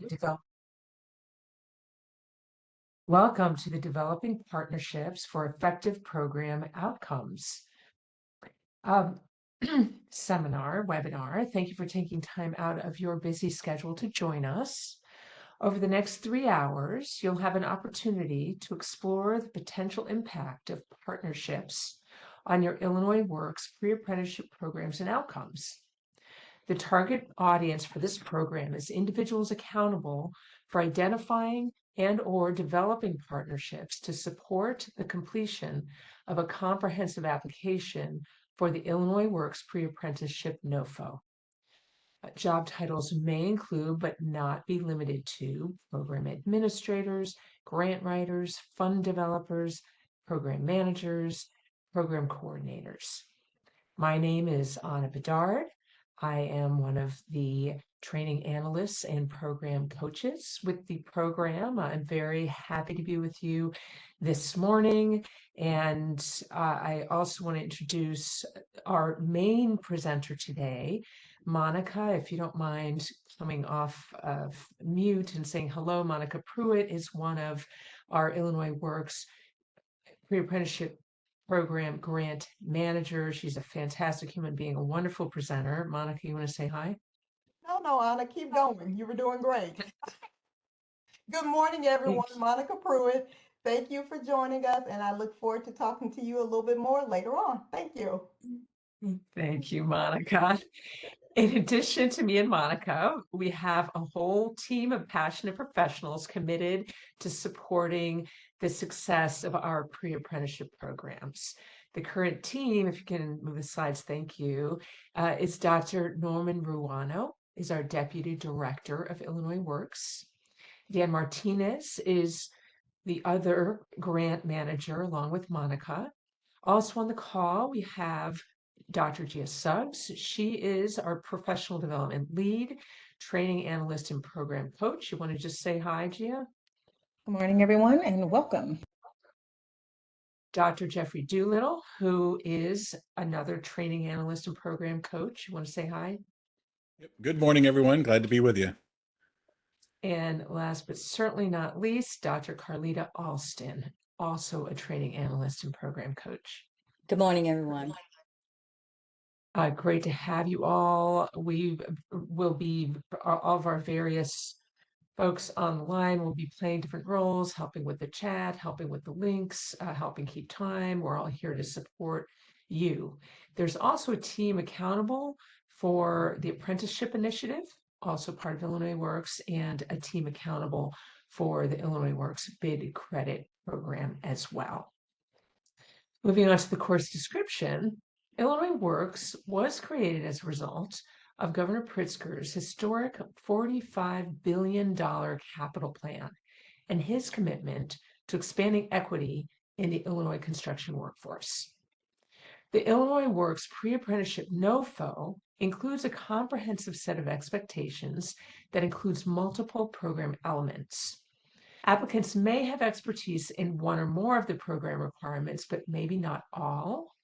Develop. Welcome to the Developing Partnerships for Effective Program Outcomes um, webinar. Thank you for taking time out of your busy schedule to join us. Over the next 3 hours, you'll have an opportunity to explore the potential impact of partnerships on your Illinois Works pre-apprenticeship programs and outcomes. The target audience for this program is individuals accountable for identifying and/or developing partnerships to support the completion of a comprehensive application for the Illinois Works Pre-Apprenticeship NOFO. Job titles may include, but not be limited to, program administrators, grant writers, fund developers, program managers, program coordinators. My name is Anna Bedard. I am one of the training analysts and program coaches with the program. I'm very happy to be with you this morning. And I also want to introduce our main presenter today, Monica. If you don't mind coming off of mute and saying hello, Monica Pruitt is one of our Illinois Works Pre-Apprenticeship Program grant manager. She's a fantastic human being, a wonderful presenter. Monica, you want to say hi? No, Anna, keep going. You were doing great. Good morning, everyone. Monica Pruitt. Thank you for joining us, and I look forward to talking to you a little bit more later on. Thank you. Thank you, Monica. In addition to me and Monica, we have a whole team of passionate professionals committed to supporting the success of our pre-apprenticeship programs. The current team, if you can move the slides, thank you, is Dr. Norman Ruano, is our Deputy Director of Illinois Works. Dan Martinez is the other grant manager, along with Monica. Also on the call, we have Dr. Gia Suggs. She is our professional development lead, training analyst, and program coach. You want to just say hi, Gia? Good morning, everyone, and welcome. Dr. Jeffrey Doolittle, who is another training analyst and program coach. You want to say hi? Good morning, everyone. Glad to be with you. And last but certainly not least, Dr. Carlita Alston, also a training analyst and program coach. Good morning, everyone. Great to have you all. We will be, all of our various folks on the line will be playing different roles, helping with the chat, helping with the links, helping keep time. We're all here to support you. There's also a team accountable for the apprenticeship initiative, also part of Illinois Works, and a team accountable for the Illinois Works bid credit program as well. Moving on to the course description, Illinois Works was created as a result of Governor Pritzker's historic $45 billion capital plan and his commitment to expanding equity in the Illinois construction workforce. The Illinois Works Pre-Apprenticeship NOFO includes a comprehensive set of expectations that includes multiple program elements. Applicants may have expertise in one or more of the program requirements, but maybe not all.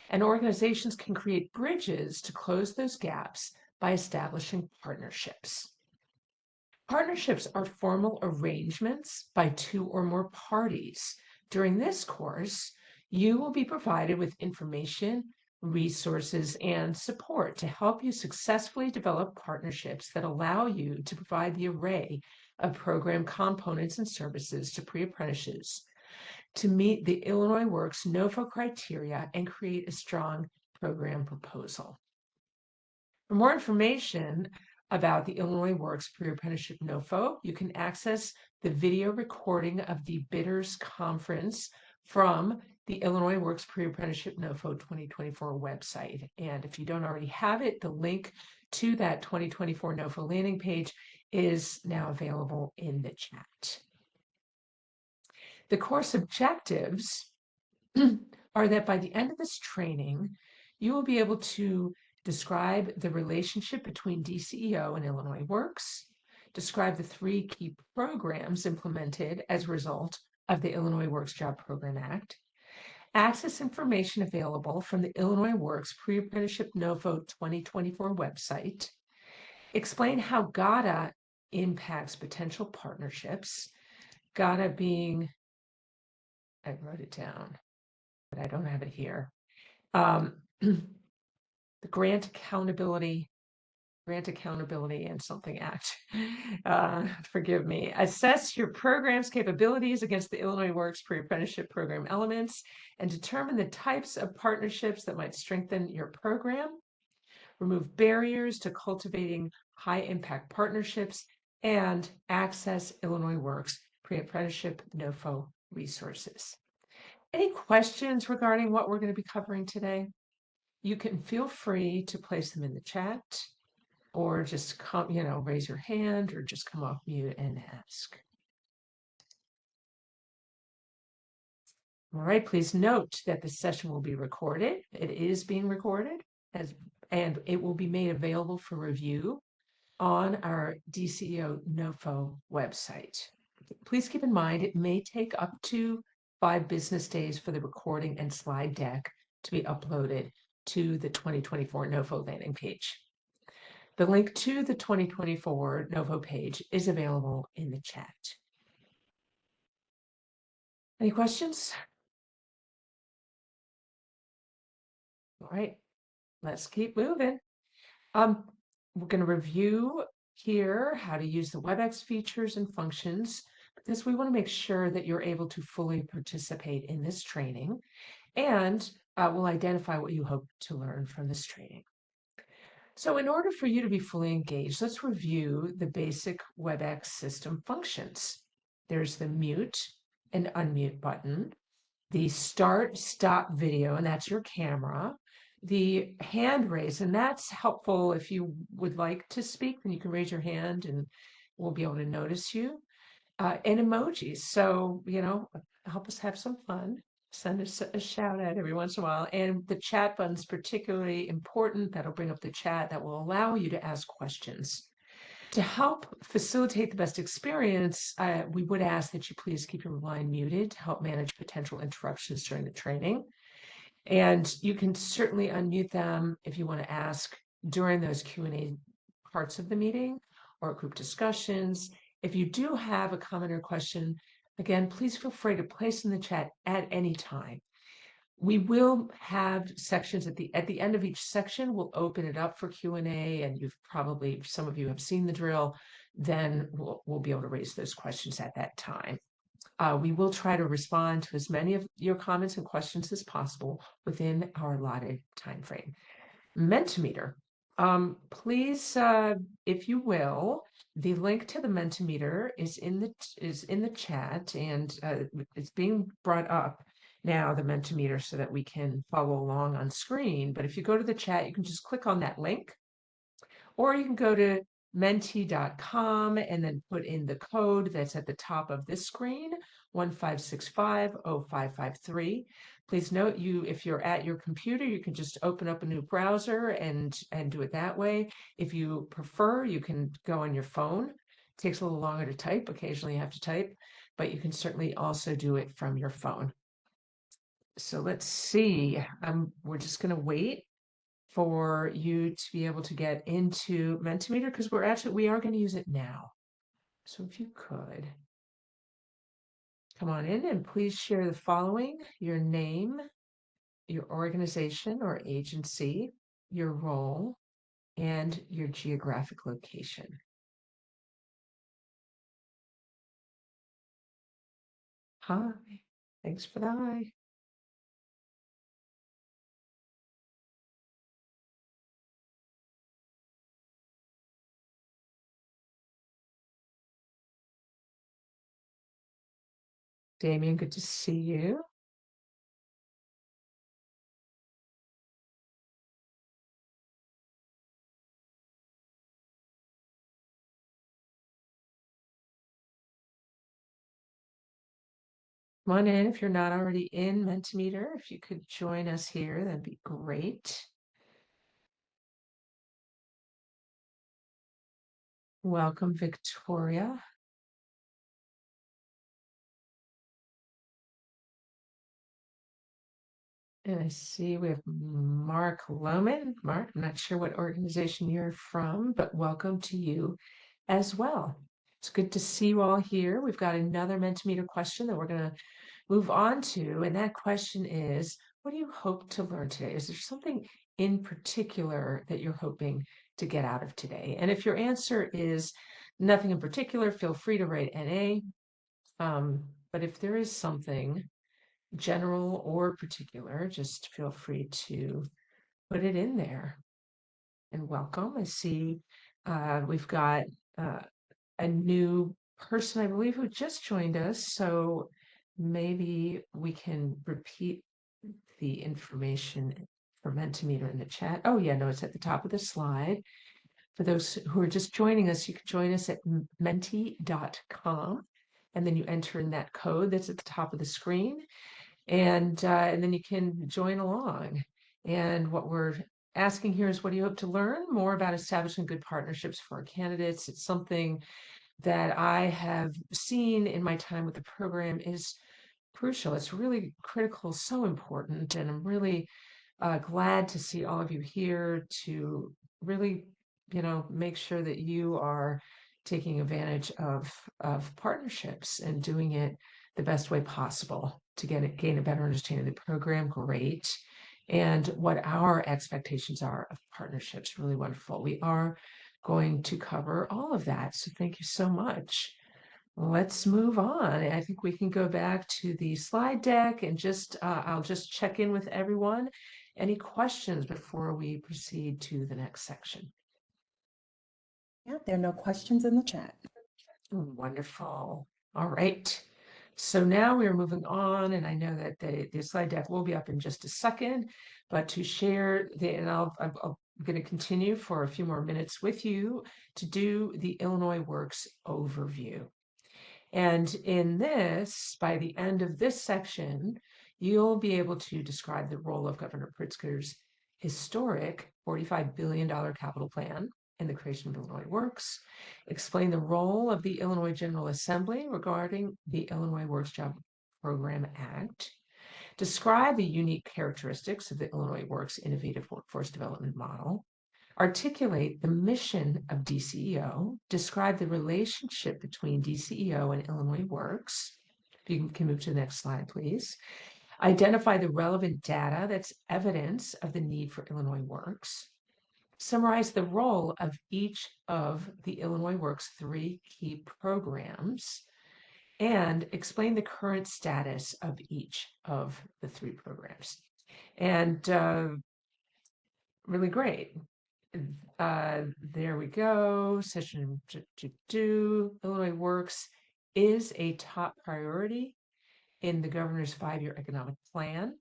And organizations can create bridges to close those gaps by establishing partnerships. Partnerships are formal arrangements by two or more parties. During this course, you will be provided with information, resources, and support to help you successfully develop partnerships that allow you to provide the array of program components and services to pre-apprentices to meet the Illinois Works NOFO criteria and create a strong program proposal. For more information about the Illinois Works Pre-Apprenticeship NOFO, you can access the video recording of the Bidders Conference from the Illinois Works Pre-Apprenticeship NOFO 2024 website. And if you don't already have it, the link to that 2024 NOFO landing page is now available in the chat. The course objectives are that by the end of this training, you will be able to describe the relationship between DCEO and Illinois Works, describe the 3 key programs implemented as a result of the Illinois Works Job Program Act, access information available from the Illinois Works Pre-Apprenticeship NOFO 2024 website, explain how GATA impacts potential partnerships. GATA being, I wrote it down, but I don't have it here. The Grant Accountability and something act. Forgive me. Assess your program's capabilities against the Illinois Works Pre-Apprenticeship program elements and determine the types of partnerships that might strengthen your program. Remove barriers to cultivating high impact partnerships and access Illinois Works Pre-Apprenticeship NOFO resources. Any questions regarding what we're going to be covering today? You can feel free to place them in the chat, or just come, raise your hand or just come off mute and ask. All right, please note that the session will be recorded. It is being recorded and it will be made available for review on our DCEO NOFO website. Please keep in mind it may take up to 5 business days for the recording and slide deck to be uploaded to the 2024 NOFO landing page. The link to the 2024 NOFO page is available in the chat. Any questions? All right, let's keep moving. We're going to review here how to use the WebEx features and functions, because we want to make sure that you're able to fully participate in this training, and we'll identify what you hope to learn from this training. So in order for you to be fully engaged, let's review the basic WebEx system functions. There's the mute and unmute button, the start stop video, and that's your camera, the hand raise, and that's helpful if you would like to speak, then you can raise your hand and we'll be able to notice you, and emojis. So, help us have some fun. Send us a shout out every once in a while. And the chat button's particularly important. That'll bring up the chat that will allow you to ask questions. To help facilitate the best experience, we would ask that you please keep your line muted to help manage potential interruptions during the training. And you can certainly unmute them if you want to ask during those Q&A parts of the meeting or group discussions. If you do have a comment or question, again, please feel free to place in the chat at any time. We will have sections at the end of each section. We'll open it up for Q&A, and some of you have seen the drill. Then we'll be able to raise those questions at that time. We will try to respond to as many of your comments and questions as possible within our allotted time frame. Mentimeter. Please, if you will, the link to the Mentimeter is in the chat, and it's being brought up now, the Mentimeter, so that we can follow along on screen. But if you go to the chat, you can just click on that link, or you can go to menti.com and then put in the code that's at the top of this screen, 15650553. Please note, if you're at your computer, you can just open up a new browser and do it that way. If you prefer, you can go on your phone. It takes a little longer to type. Occasionally you have to type, but you can certainly also do it from your phone. So let's see. We're just going to wait for you to be able to get into Mentimeter, because we are going to use it now. So if you could come on in and please share the following: your name, your organization or agency, your role, and your geographic location. Hi, thanks for the hi. Damien, good to see you. Come on in if you're not already in Mentimeter. If you could join us here, that'd be great. Welcome, Victoria. And I see we have Mark Lohman. Mark, I'm not sure what organization you're from, but welcome to you as well. It's good to see you all here. We've got another Mentimeter question that we're going to move on to, and that question is, what do you hope to learn today? Is there something in particular that you're hoping to get out of today? And if your answer is nothing in particular, feel free to write NA. But if there is something general or particular, just feel free to put it in there. And welcome. I see we've got a new person, I believe, who just joined us. So maybe we can repeat the information for Mentimeter in the chat. Oh, yeah, no, it's at the top of the slide. For those who are just joining us, you can join us at menti.com. And then you enter in that code that's at the top of the screen. And then you can join along. And what we're asking here is, what do you hope to learn more about establishing good partnerships for our candidates? It's something that I have seen in my time with the program is crucial. It's really critical, so important. And I'm really glad to see all of you here to really, make sure that you are taking advantage of partnerships and doing it the best way possible to gain a better understanding of the program. Great. And what our expectations are of partnerships. Really wonderful. We are going to cover all of that. So thank you so much. Let's move on. I think we can go back to the slide deck and I'll just check in with everyone. Any questions before we proceed to the next section? Yeah, there are no questions in the chat. Wonderful. All right. So now we are moving on, and I know that the slide deck will be up in just a second, but to share and I'm going to continue for a few more minutes with you to do the Illinois Works overview. And in this, by the end of this section, you'll be able to describe the role of Governor Pritzker's historic $45 billion capital plan in the creation of Illinois Works, explain the role of the Illinois General Assembly regarding the Illinois Works Job Program Act, describe the unique characteristics of the Illinois Works Innovative Workforce Development Model, articulate the mission of DCEO, describe the relationship between DCEO and Illinois Works. If you can move to the next slide, please. Identify the relevant data that's evidence of the need for Illinois Works. Summarize the role of each of the Illinois Works 3 key programs, and explain the current status of each of the 3 programs. And really great. There we go. Session Illinois Works is a top priority in the governor's 5-year economic plan.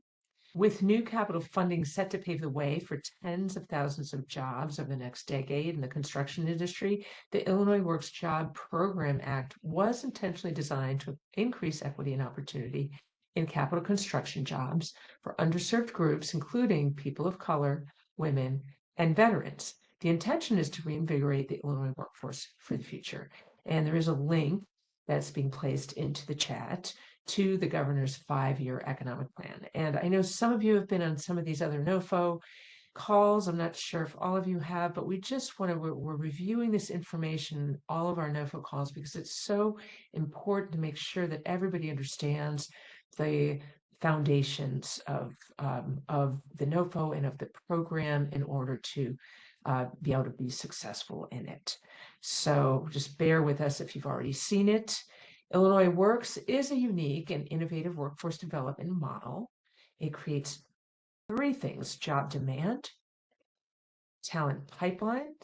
With new capital funding set to pave the way for tens of thousands of jobs over the next decade in the construction industry, the Illinois Works Job Program Act was intentionally designed to increase equity and opportunity in capital construction jobs for underserved groups, including people of color, women, and veterans. The intention is to reinvigorate the Illinois workforce for the future. And there is a link that's being placed into the chat to the governor's 5-year economic plan. And I know some of you have been on some of these other NOFO calls. I'm not sure if all of you have, but we're reviewing this information, all of our NOFO calls, because it's so important to make sure that everybody understands the foundations of the NOFO and of the program in order to be able to be successful in it. So just bear with us if you've already seen it. Illinois Works is a unique and innovative workforce development model. It creates 3 things: job demand, talent pipeline,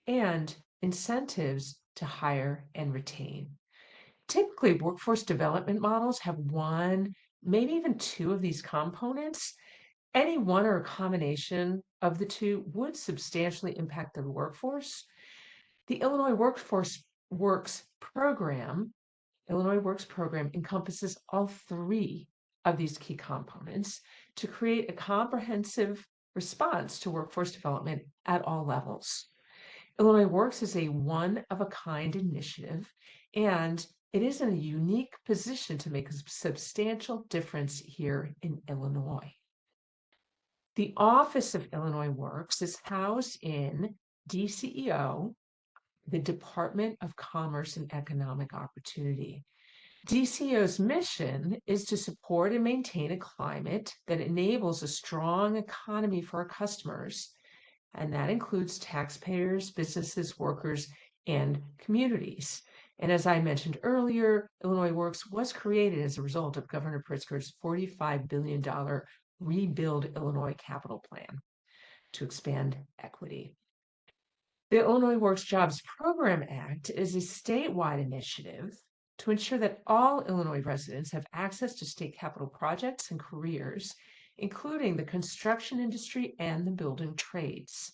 and incentives to hire and retain. Typically, workforce development models have 1, maybe even 2 of these components. Any one or a combination of the 2 would substantially impact the workforce. The Illinois Works program encompasses all 3 of these key components to create a comprehensive response to workforce development at all levels. Illinois Works is a one-of-a-kind initiative, and it is in a unique position to make a substantial difference here in Illinois. The Office of Illinois Works is housed in DCEO, the Department of Commerce and Economic Opportunity. DCO's mission is to support and maintain a climate that enables a strong economy for our customers, and that includes taxpayers, businesses, workers, and communities. And as I mentioned earlier, Illinois Works was created as a result of Governor Pritzker's $45 billion Rebuild Illinois Capital Plan to expand equity. The Illinois Works Jobs Program Act is a statewide initiative to ensure that all Illinois residents have access to state capital projects and careers, including the construction industry and the building trades.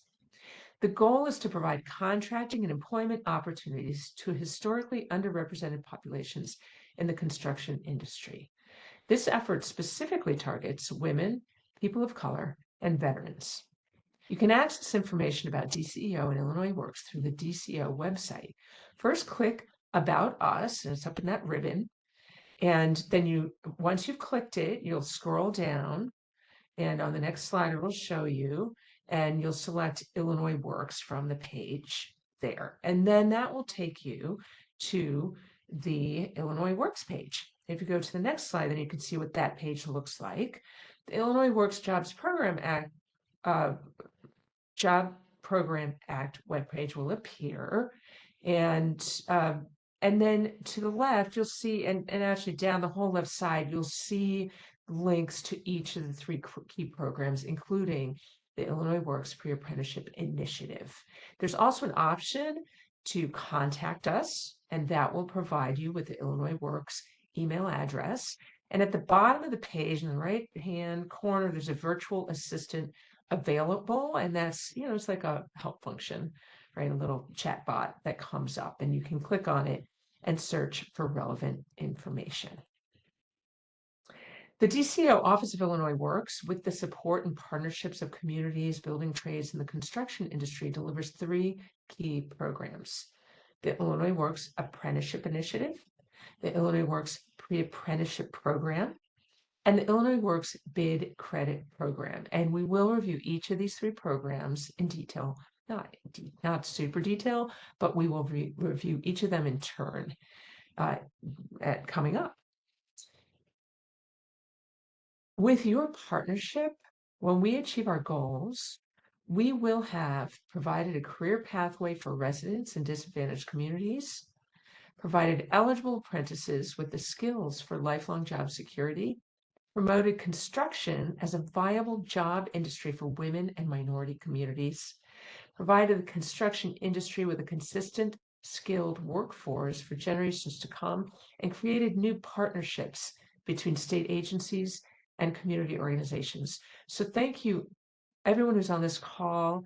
The goal is to provide contracting and employment opportunities to historically underrepresented populations in the construction industry. This effort specifically targets women, people of color, and veterans. You can access information about DCEO and Illinois Works through the DCEO website. First, click About Us, and it's up in that ribbon. And then once you've clicked it, you'll scroll down, and on the next slide, it will show you, and you'll select Illinois Works from the page there. And then that will take you to the Illinois Works page. If you go to the next slide, then you can see what that page looks like. The Illinois Works Jobs Program Act webpage will appear, and then to the left you'll see, and actually down the whole left side you'll see links to each of the three key programs, including the Illinois Works Pre-Apprenticeship Initiative. There's also an option to contact us, and that will provide you with the Illinois Works email address. And at the bottom of the page in the right hand corner, there's a virtual assistant available, and that's, it's like a help function, right? A little chat bot that comes up, and you can click on it and search for relevant information. The DCO Office of Illinois Works, with the support and partnerships of communities, building trades, and the construction industry, delivers three key programs: the Illinois Works Apprenticeship Initiative, the Illinois Works Pre-Apprenticeship Program, and the Illinois Works Bid Credit Program. And we will review each of these three programs in detail, not super detail, but we will review each of them in turn coming up. With your partnership, when we achieve our goals, we will have provided a career pathway for residents in disadvantaged communities, provided eligible apprentices with the skills for lifelong job security, promoted construction as a viable job industry for women and minority communities, provided the construction industry with a consistent, skilled workforce for generations to come, and created new partnerships between state agencies and community organizations. So thank you, everyone who's on this call.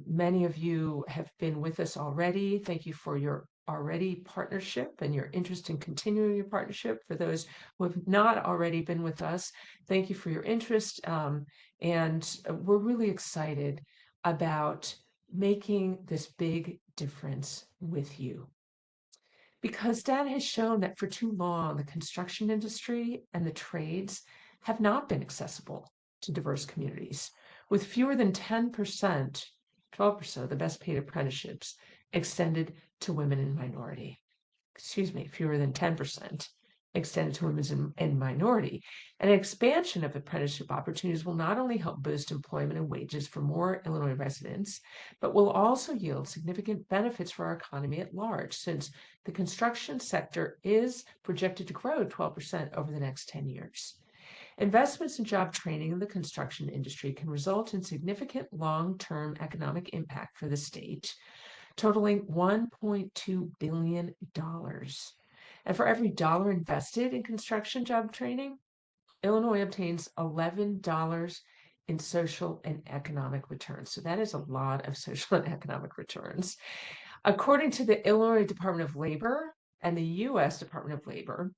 Many of you have been with us already. Thank you for your already partnership and your interest in continuing your partnership. For those who have not already been with us, thank you for your interest. And we're really excited about making this big difference with you. Because data has shown that for too long, the construction industry and the trades have not been accessible to diverse communities, with fewer than 10%, 12% of the best paid apprenticeships extended to women and minority. Fewer than 10% extended to women and minority. An expansion of apprenticeship opportunities will not only help boost employment and wages for more Illinois residents, but will also yield significant benefits for our economy at large, since the construction sector is projected to grow 12% over the next 10 years. Investments in job training in the construction industry can result in significant long-term economic impact for the state, totaling $1.2 billion. And for every dollar invested in construction job training, Illinois obtains $11 in social and economic returns. So that is a lot of social and economic returns. According to the Illinois Department of Labor and the U.S. Department of Labor,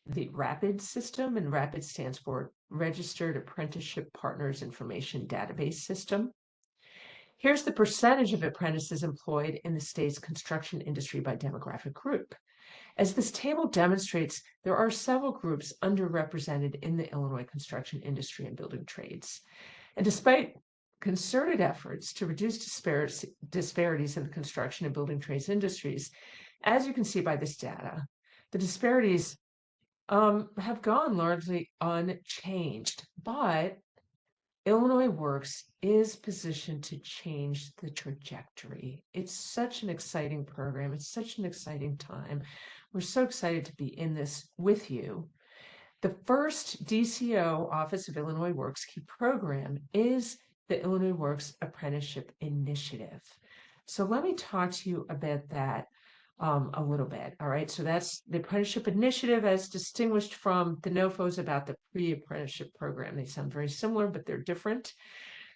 the RAPID system, and RAPID stands for Registered Apprenticeship Partners Information Database System. Here's the percentage of apprentices employed in the state's construction industry by demographic group. As this table demonstrates, there are several groups underrepresented in the Illinois construction industry and building trades. And despite concerted efforts to reduce disparities in the construction and building trades industries. As you can see by this data, the disparities have gone largely unchanged, but Illinois Works is positioned to change the trajectory. It's such an exciting program. It's such an exciting time. We're so excited to be in this with you. The first DCO Office of Illinois Works key program is the Illinois Works Apprenticeship Initiative. So let me talk to you about that a little bit. All right. So that's the Apprenticeship Initiative as distinguished from the NOFOs about the pre-apprenticeship program. They sound very similar, but they're different.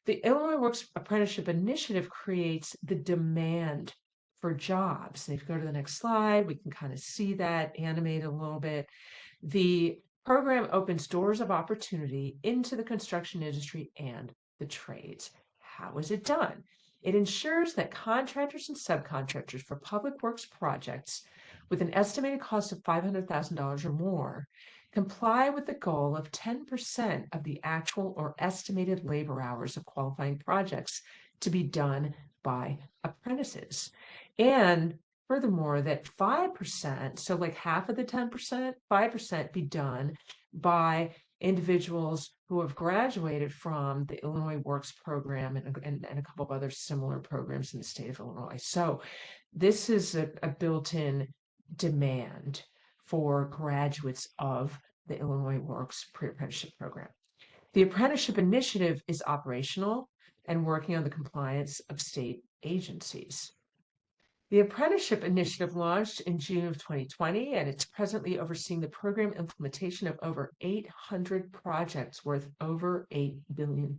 The Illinois Works Apprenticeship Initiative creates the demand for jobs. And if you go to the next slide, we can kind of see that animated a little bit. The program opens doors of opportunity into the construction industry and the trades. How is it done? It ensures that contractors and subcontractors for public works projects with an estimated cost of $500,000 or more comply with the goal of 10% of the actual or estimated labor hours of qualifying projects to be done by apprentices. And furthermore, that 5%, so like half of the 10%, 5% be done by individuals who have graduated from the Illinois Works program and a couple of other similar programs in the state of Illinois. So this is a built-in demand for graduates of the Illinois Works Pre-Apprenticeship program. The Apprenticeship Initiative is operational and working on the compliance of state agencies. The Apprenticeship Initiative launched in June of 2020, and it's presently overseeing the program implementation of over 800 projects worth over $8 billion.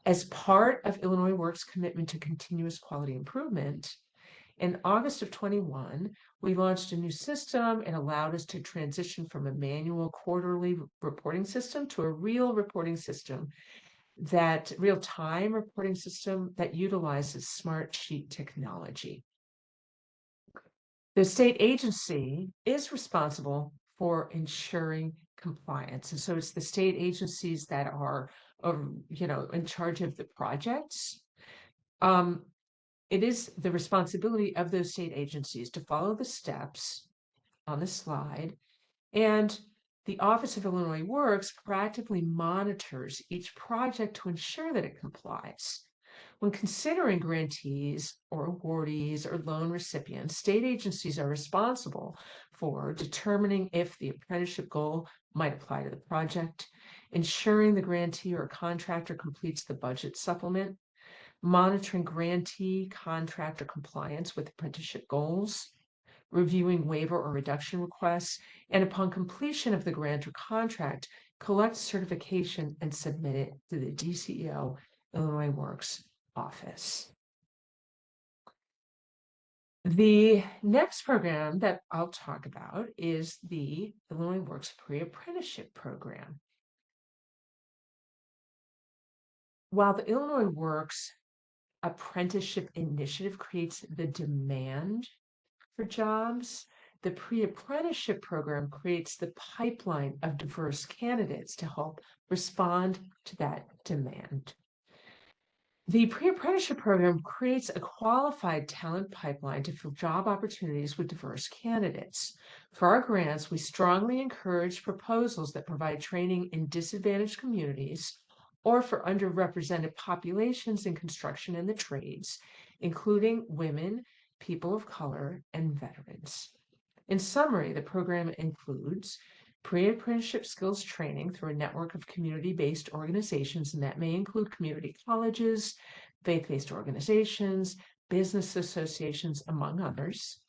As part of Illinois Works' commitment to continuous quality improvement, in August of 21, we launched a new system and allowed us to transition from a manual quarterly reporting system to a real-time reporting system that utilizes smart sheet technology. The state agency is responsible for ensuring compliance. And so it's the state agencies that are, in charge of the projects. It is the responsibility of those state agencies to follow the steps on the slide, and the Office of Illinois Works proactively monitors each project to ensure that it complies. When considering grantees or awardees or loan recipients, state agencies are responsible for determining if the apprenticeship goal might apply to the project, ensuring the grantee or contractor completes the budget supplement, monitoring grantee contractor compliance with apprenticeship goals, reviewing waiver or reduction requests, and upon completion of the grant or contract, collect certification and submit it to the DCO Illinois Works office. The next program that I'll talk about is the Illinois Works Pre-Apprenticeship program. While the Illinois Works Apprenticeship Initiative creates the demand for jobs, the pre-apprenticeship program creates the pipeline of diverse candidates to help respond to that demand. The pre-apprenticeship program creates a qualified talent pipeline to fill job opportunities with diverse candidates. For our grants, we strongly encourage proposals that provide training in disadvantaged communities or for underrepresented populations in construction and the trades, including women, people of color, and veterans. In summary, the program includes pre-apprenticeship skills training through a network of community-based organizations, and that may include community colleges, faith-based organizations, business associations, among others.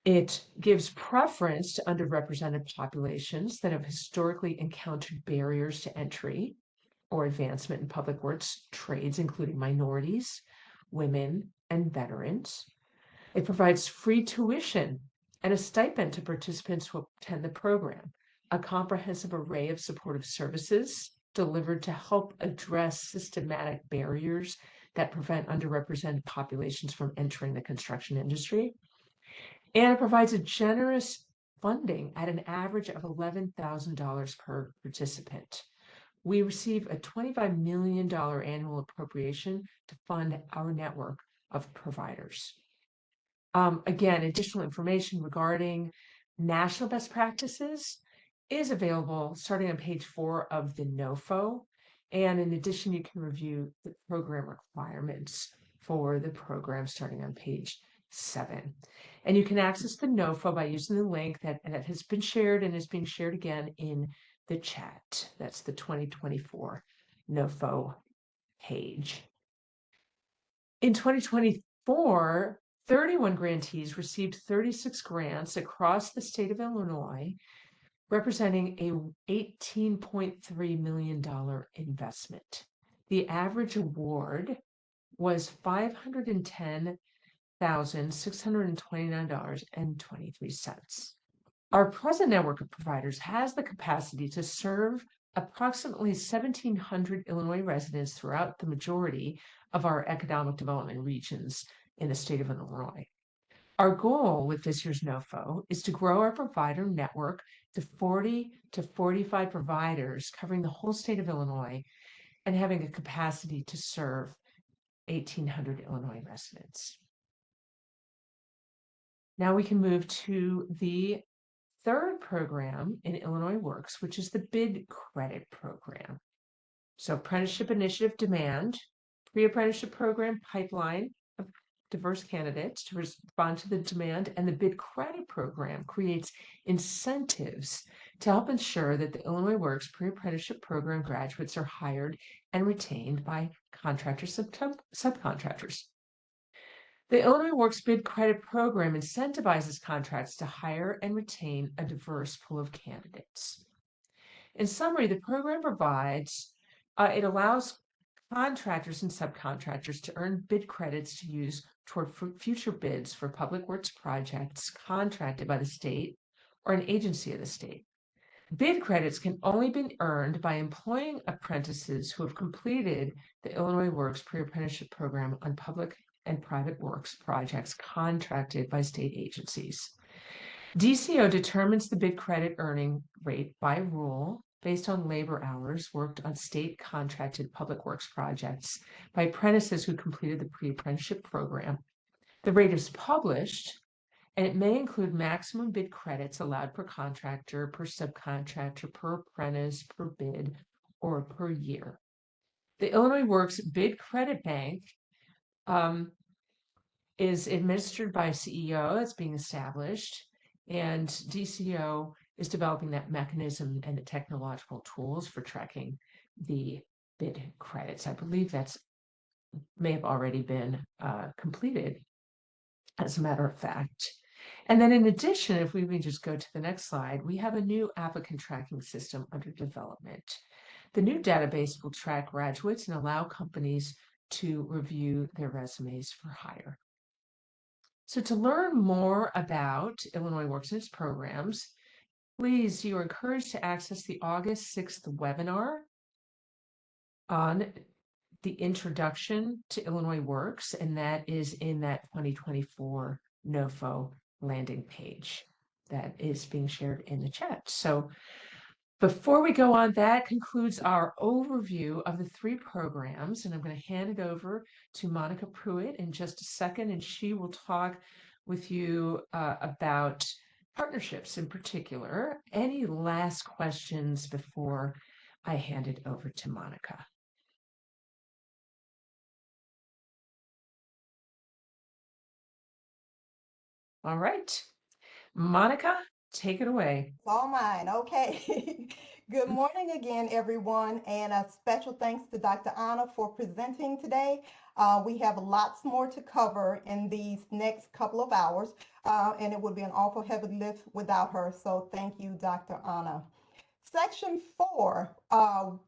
It gives preference to underrepresented populations that have historically encountered barriers to entry or advancement in public works trades, including minorities, women, and veterans. It provides free tuition and a stipend to participants who attend the program, a comprehensive array of supportive services delivered to help address systematic barriers that prevent underrepresented populations from entering the construction industry. And it provides a generous funding at an average of $11,000 per participant, we receive a $25 million annual appropriation to fund our network of providers. Again, additional information regarding national best practices is available starting on page 4 of the NOFO. And in addition, you can review the program requirements for the program starting on page 7. And you can access the NOFO by using the link that has been shared and is being shared again in the chat. That's the 2024 NOFO page. In 2024, 31 grantees received 36 grants across the state of Illinois, representing a $18.3 million investment. The average award was $510,629.23. Our present network of providers has the capacity to serve approximately 1,700 Illinois residents throughout the majority of our economic development regions in the state of Illinois. Our goal with this year's NOFO is to grow our provider network to 40 to 45 providers covering the whole state of Illinois and having a capacity to serve 1,800 Illinois residents. Now we can move to the third program in Illinois Works, which is the Bid Credit Program. So Apprenticeship Initiative Demand, Pre-Apprenticeship Program Pipeline of diverse candidates to respond to the demand, and the Bid Credit Program creates incentives to help ensure that the Illinois Works Pre-Apprenticeship Program graduates are hired and retained by contractors, subcontractors. The Illinois Works Bid Credit Program incentivizes contracts to hire and retain a diverse pool of candidates. In summary, the program provides, it allows contractors and subcontractors to earn bid credits to use toward future bids for public works projects contracted by the state or an agency of the state. Bid credits can only be earned by employing apprentices who have completed the Illinois Works Pre-Apprenticeship Program on public and private works projects contracted by state agencies. DCO determines the bid credit earning rate by rule based on labor hours worked on state contracted public works projects by apprentices who completed the pre-apprenticeship program. The rate is published, and it may include maximum bid credits allowed per contractor, per subcontractor, per apprentice, per bid, or per year. The Illinois Works Bid Credit Bank is administered by a CEO that's being established, and DCO is developing that mechanism and the technological tools for tracking the bid credits. I believe that's may have already been completed, as a matter of fact. And then in addition, if we can just go to the next slide, we have a new applicant tracking system under development. The new database will track graduates and allow companies to review their resumes for hire. So to learn more about Illinois Works and its programs, please, you are encouraged to access the August 6th webinar on the introduction to Illinois Works, and that is in that 2024 NOFO landing page that is being shared in the chat. So before we go on, that concludes our overview of the 3 programs, and I'm going to hand it over to Monica Pruitt in just a second, and she will talk with you about partnerships in particular. Any last questions before I hand it over to Monica? All right, Monica, take it away. It's all mine. Okay. Good morning again, everyone, and a special thanks to Dr. Anna for presenting today. We have lots more to cover in these next couple of hours, and it would be an awful heavy lift without her. So thank you, Dr. Anna. Section 4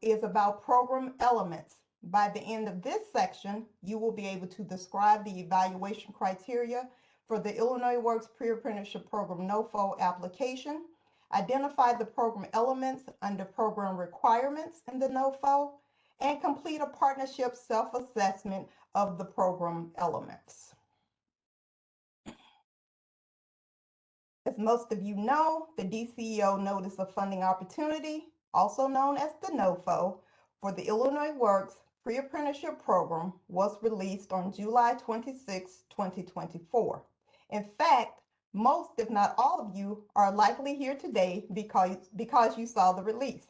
is about program elements. By the end of this section, you will be able to describe the evaluation criteria for the Illinois Works Pre-Apprenticeship Program NOFO application, identify the program elements under program requirements in the NOFO, and complete a partnership self-assessment of the program elements. As most of you know, the DCEO Notice of Funding Opportunity, also known as the NOFO, for the Illinois Works Pre-Apprenticeship Program was released on July 26, 2024. In fact, most, if not all of you, are likely here today because you saw the release.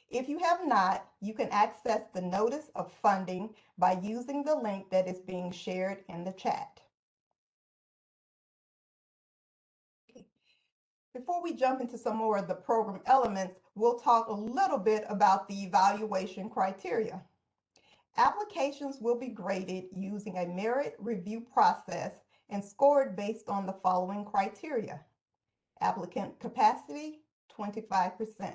If you have not, you can access the notice of funding by using the link that is being shared in the chat. Before we jump into some more of the program elements, we'll talk a little bit about the evaluation criteria. Applications will be graded using a merit review process and scored based on the following criteria: applicant capacity, 25%,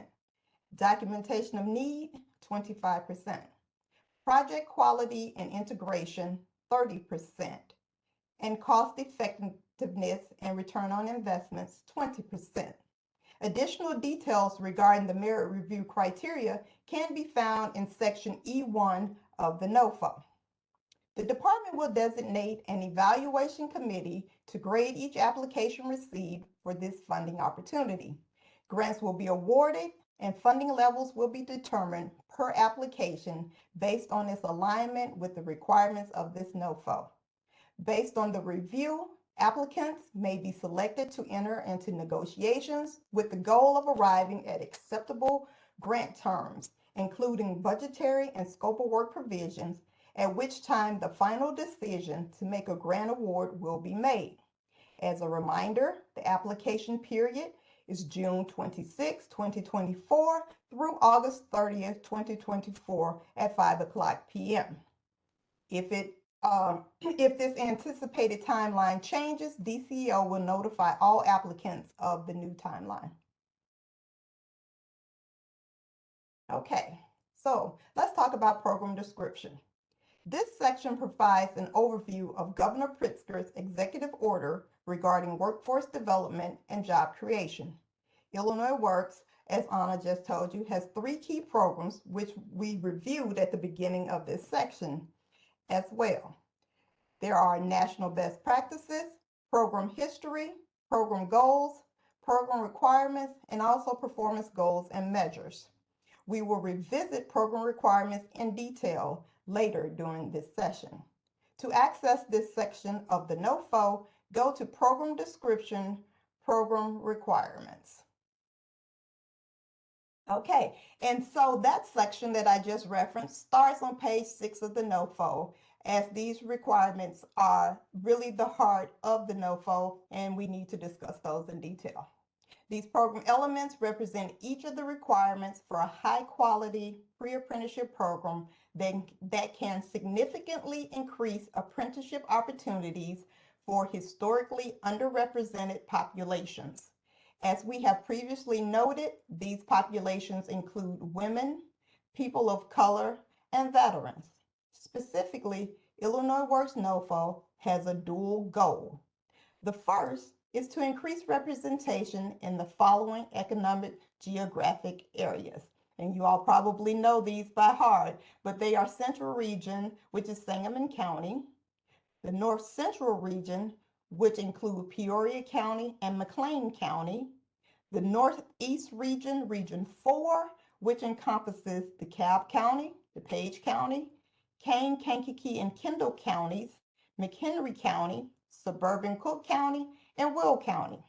documentation of need, 25%, project quality and integration, 30%, and cost effectiveness and return on investments, 20%. Additional details regarding the merit review criteria can be found in section E1 of the NOFO. The department will designate an evaluation committee to grade each application received for this funding opportunity. Grants will be awarded and funding levels will be determined per application based on its alignment with the requirements of this NOFO. Based on the review, applicants may be selected to enter into negotiations with the goal of arriving at acceptable grant terms, including budgetary and scope of work provisions, at which time the final decision to make a grant award will be made. As a reminder, the application period is June 26, 2024 through August 30th, 2024 at 5:00 p.m. If this anticipated timeline changes, DCEO will notify all applicants of the new timeline. Okay, so let's talk about program description. This section provides an overview of Governor Pritzker's executive order regarding workforce development and job creation. Illinois Works, as Anna just told you, has 3 key programs which we reviewed at the beginning of this section as well. There are national best practices, program history, program goals, program requirements, and also performance goals and measures. We will revisit program requirements in detail later during this session. To access this section of the NOFO, go to Program Description, Program Requirements. Okay, and so that section that I just referenced starts on page 6 of the NOFO, as these requirements are really the heart of the NOFO, and we need to discuss those in detail. These program elements represent each of the requirements for a high-quality pre-apprenticeship program that can significantly increase apprenticeship opportunities for historically underrepresented populations. As we have previously noted, these populations include women, people of color, and veterans. Specifically, Illinois Works NOFO has a dual goal. The first is to increase representation in the following economic geographic areas. And you all probably know these by heart, but they are Central Region, which is Sangamon County, the North Central Region, which include Peoria County and McLean County, the Northeast Region, Region 4, which encompasses DeKalb County, DuPage County, Kane, Kankakee, and Kendall counties, McHenry County, suburban Cook County, and Will County.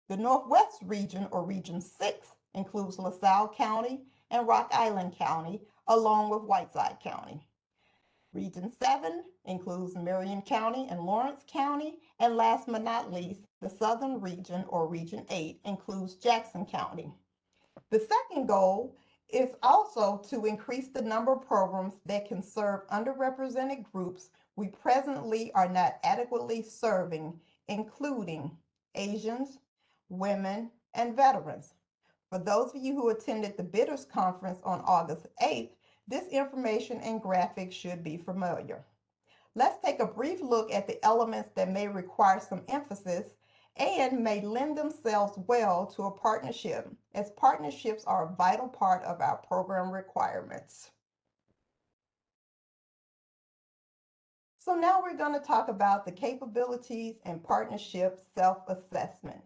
The Northwest Region, or Region 6, includes LaSalle County and Rock Island County, along with Whiteside County. Region 7 includes Marion County and Lawrence County, and last but not least, the Southern Region, or Region 8, includes Jackson County. The second goal is also to increase the number of programs that can serve underrepresented groups we presently are not adequately serving, including Asians, women, and veterans. For those of you who attended the Bidders Conference on August 8th, this information and graphics should be familiar. Let's take a brief look at the elements that may require some emphasis and may lend themselves well to a partnership, as partnerships are a vital part of our program requirements. So now we're going to talk about the capabilities and partnership self-assessment.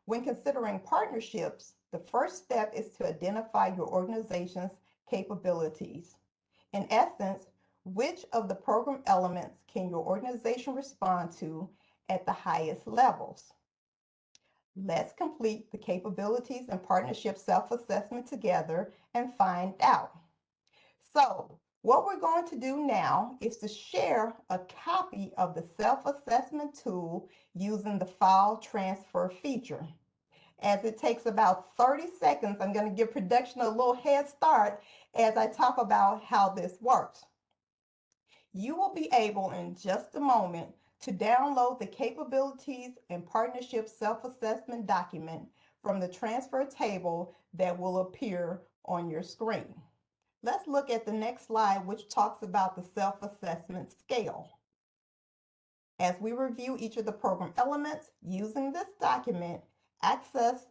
When considering partnerships, the first step is to identify your organization's capabilities. In essence, which of the program elements can your organization respond to at the highest levels? Let's complete the capabilities and partnership self-assessment together and find out. So, what we're going to do now is to share a copy of the self-assessment tool using the file transfer feature. As it takes about 30 seconds, I'm going to give production a little head start as I talk about how this works. You will be able in just a moment to download the capabilities and partnership self-assessment document from the transfer table that will appear on your screen. Let's look at the next slide, which talks about the self-assessment scale. As we review each of the program elements using this document, assess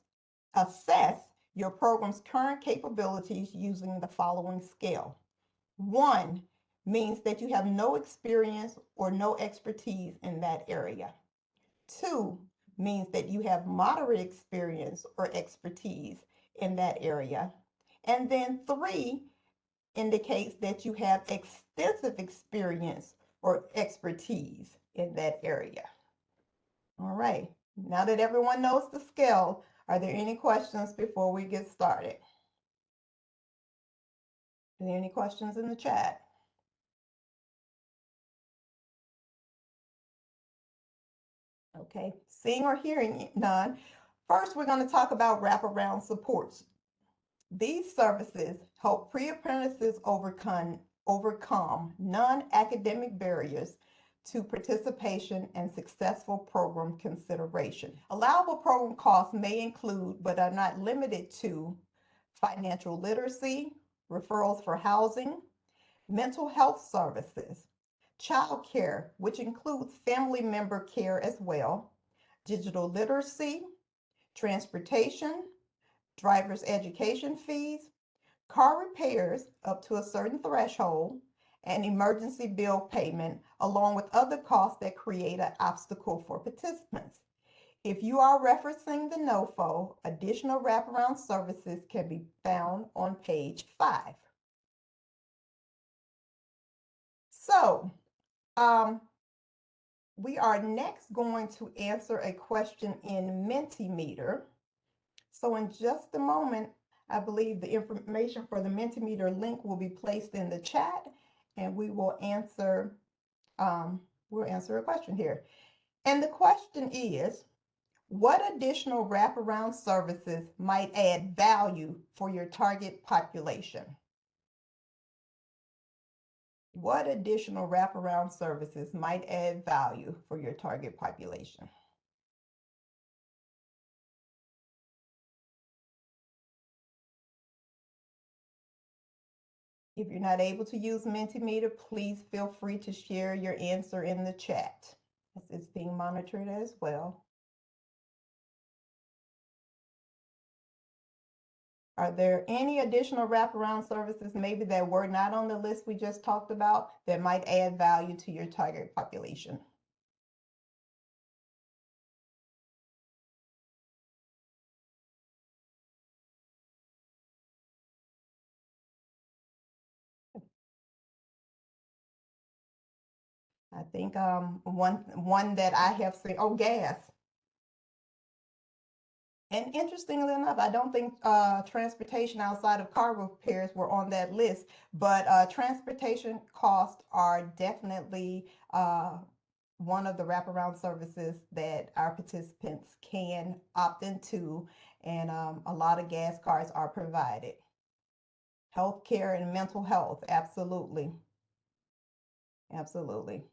your program's current capabilities using the following scale. 1 means that you have no experience or no expertise in that area. 2 means that you have moderate experience or expertise in that area. And then 3 indicates that you have extensive experience or expertise in that area. All right, now that everyone knows the scale, are there any questions before we get started? Are there any questions in the chat? Okay, seeing or hearing none. First, we're going to talk about wraparound supports. These services help pre-apprentices overcome non-academic barriers to participation and successful program consideration. Allowable program costs may include, but are not limited to, financial literacy, referrals for housing, mental health services, child care, which includes family member care as well, digital literacy, transportation, driver's education fees, car repairs up to a certain threshold, and emergency bill payment, along with other costs that create an obstacle for participants. If you are referencing the NOFO, additional wraparound services can be found on page 5. So, we are next going to answer a question in Mentimeter. So in just a moment, I believe the information for the Mentimeter link will be placed in the chat, and we will answer a question here. And the question is, what additional wraparound services might add value for your target population? What additional wraparound services might add value for your target population? If you're not able to use Mentimeter, please feel free to share your answer in the chat. It's being monitored as well. Are there any additional wraparound services maybe that were not on the list we just talked about that might add value to your target population? I think one that I have seen, gas. And interestingly enough, I don't think transportation outside of car repairs were on that list, but transportation costs are definitely one of the wraparound services that our participants can opt into, and a lot of gas cards are provided. Healthcare and mental health, absolutely. Absolutely.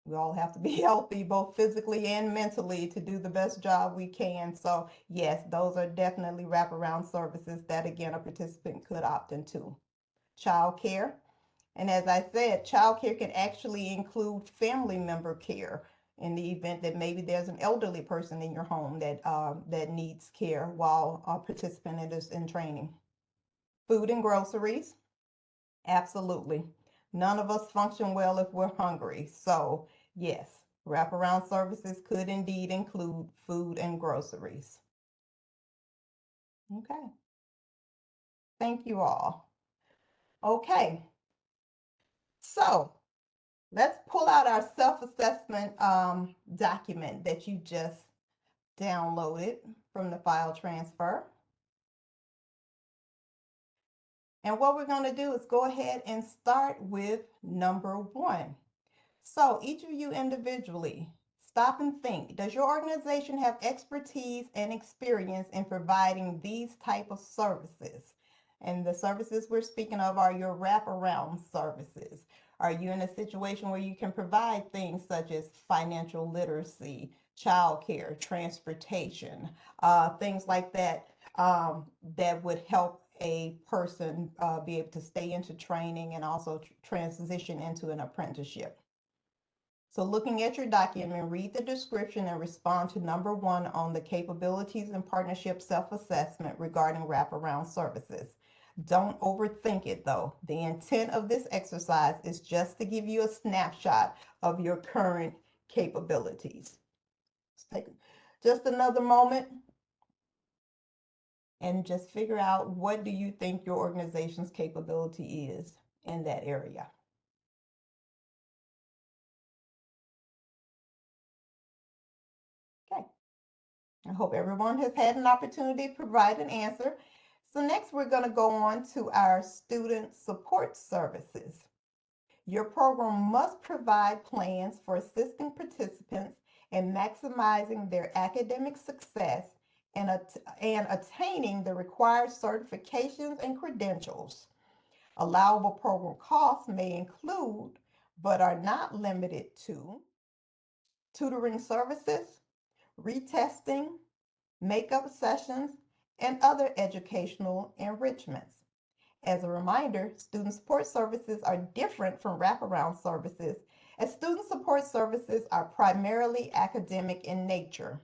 We all have to be healthy, both physically and mentally, to do the best job we can. So yes, those are definitely wraparound services that, again, a participant could opt into. Child care. And as I said, child care can actually include family member care in the event that maybe there's an elderly person in your home that needs care while a participant is in training. Food and groceries. Absolutely. None of us function well if we're hungry. So yes, wraparound services could indeed include food and groceries. Okay. Thank you all. Okay, so let's pull out our self-assessment document that you just downloaded from the file transfer. And what we're going to do is go ahead and start with number 1. So each of you individually, stop and think. Does your organization have expertise and experience in providing these type of services? And the services we're speaking of are your wraparound services. Are you in a situation where you can provide things such as financial literacy, childcare, transportation, things like that, that would help a person be able to stay into training and also transition into an apprenticeship? So looking at your document, read the description and respond to number 1 on the capabilities and partnership self-assessment regarding wraparound services. Don't overthink it though. The intent of this exercise is just to give you a snapshot of your current capabilities. Let's take just another moment and just figure out, what do you think your organization's capability is in that area? Okay. I hope everyone has had an opportunity to provide an answer. So next we're going to go on to our student support services. Your program must provide plans for assisting participants in maximizing their academic success and attaining the required certifications and credentials. Allowable program costs may include, but are not limited to, tutoring services, retesting, makeup sessions, and other educational enrichments. As a reminder, student support services are different from wraparound services, as student support services are primarily academic in nature.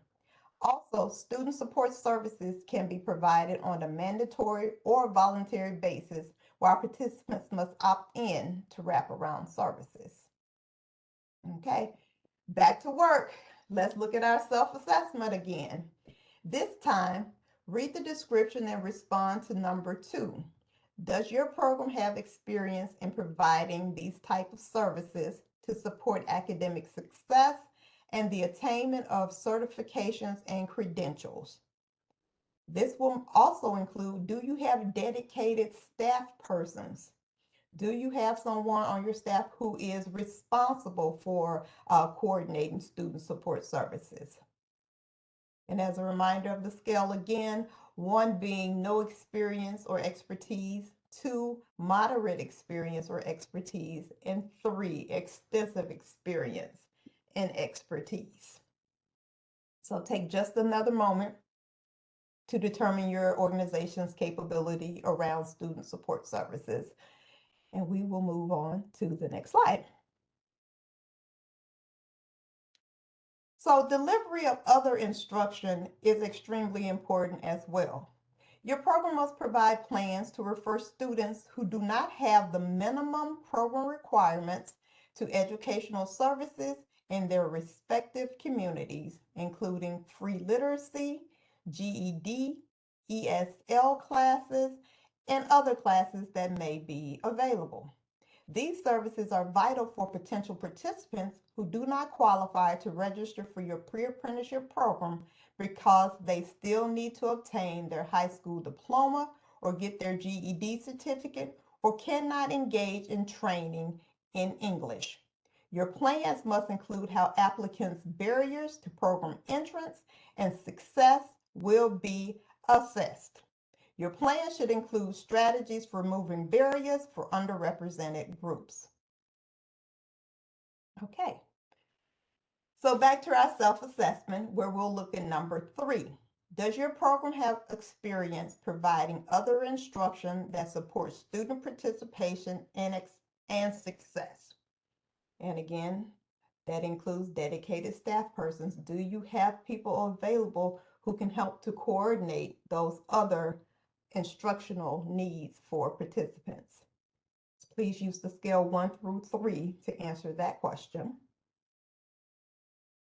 Also, student support services can be provided on a mandatory or voluntary basis, while participants must opt in to wraparound services. Okay, back to work. Let's look at our self-assessment again. This time, read the description and respond to number 2. Does your program have experience in providing these type of services to support academic success and the attainment of certifications and credentials? This will also include, do you have dedicated staff persons? Do you have someone on your staff who is responsible for coordinating student support services? And as a reminder of the scale again, 1 being no experience or expertise, 2 moderate experience or expertise, and 3 extensive experience and expertise. So take just another moment to determine your organization's capability around student support services. And we will move on to the next slide. So delivery of other instruction is extremely important as well. Your program must provide plans to refer students who do not have the minimum program requirements to educational services in their respective communities, including free literacy, GED, ESL classes, and other classes that may be available. These services are vital for potential participants who do not qualify to register for your pre-apprenticeship program because they still need to obtain their high school diploma or get their GED certificate or cannot engage in training in English. Your plans must include how applicants' barriers to program entrance and success will be assessed. Your plan should include strategies for removing barriers for underrepresented groups. Okay, so back to our self-assessment, where we'll look at number 3. Does your program have experience providing other instruction that supports student participation and success? And again, that includes dedicated staff persons. Do you have people available who can help to coordinate those other instructional needs for participants? Please use the scale 1 through 3 to answer that question.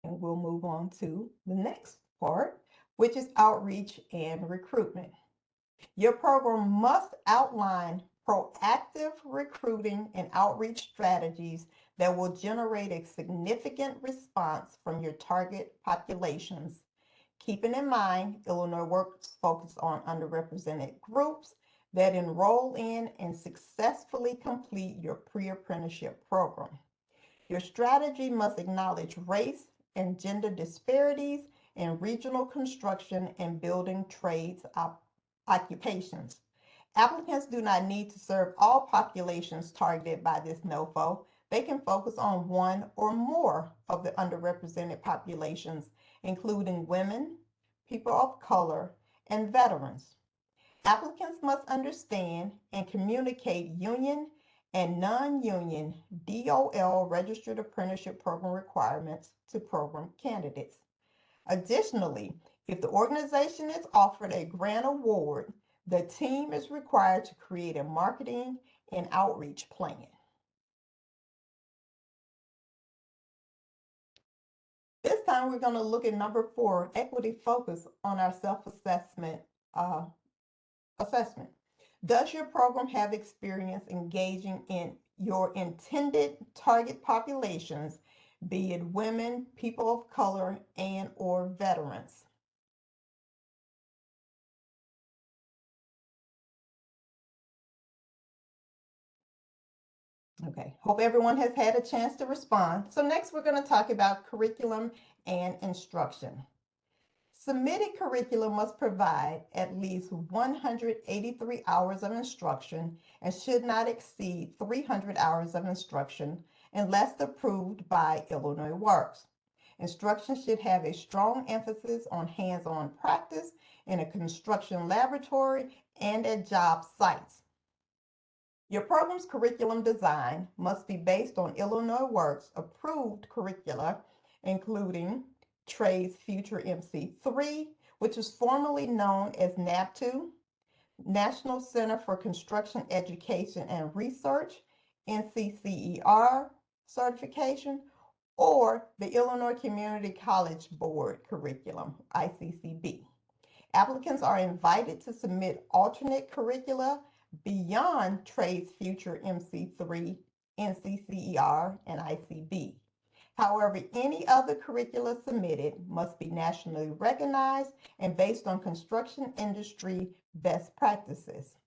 And we'll move on to the next part, which is outreach and recruitment. Your program must outline proactive recruiting and outreach strategies that will generate a significant response from your target populations. Keeping in mind, Illinois Works focus on underrepresented groups that enroll in and successfully complete your pre-apprenticeship program. Your strategy must acknowledge race and gender disparities in regional construction and building trades occupations. Applicants do not need to serve all populations targeted by this NOFO. They can focus on one or more of the underrepresented populations, including women, people of color, and veterans. Applicants must understand and communicate union and non-union DOL registered apprenticeship program requirements to program candidates. Additionally, if the organization is offered a grant award, the team is required to create a marketing and outreach plan. This time we're going to look at number 4, equity focus on our self-assessment assessment. Does your program have experience engaging in your intended target populations, be it women, people of color, and or veterans? Okay, hope everyone has had a chance to respond. So next we're going to talk about curriculum and instruction. Submitted curriculum must provide at least 183 hours of instruction and should not exceed 300 hours of instruction unless approved by Illinois Works. Instruction should have a strong emphasis on hands-on practice in a construction laboratory and at job sites. Your program's curriculum design must be based on Illinois Works approved curricula, including Trades Future MC3, which is formerly known as NAP2, National Center for Construction Education and Research, NCCER certification, or the Illinois Community College Board curriculum, ICCB. Applicants are invited to submit alternate curricula beyond Trades Future MC3, NCCER, and ICB. However, any other curricula submitted must be nationally recognized and based on construction industry best practices.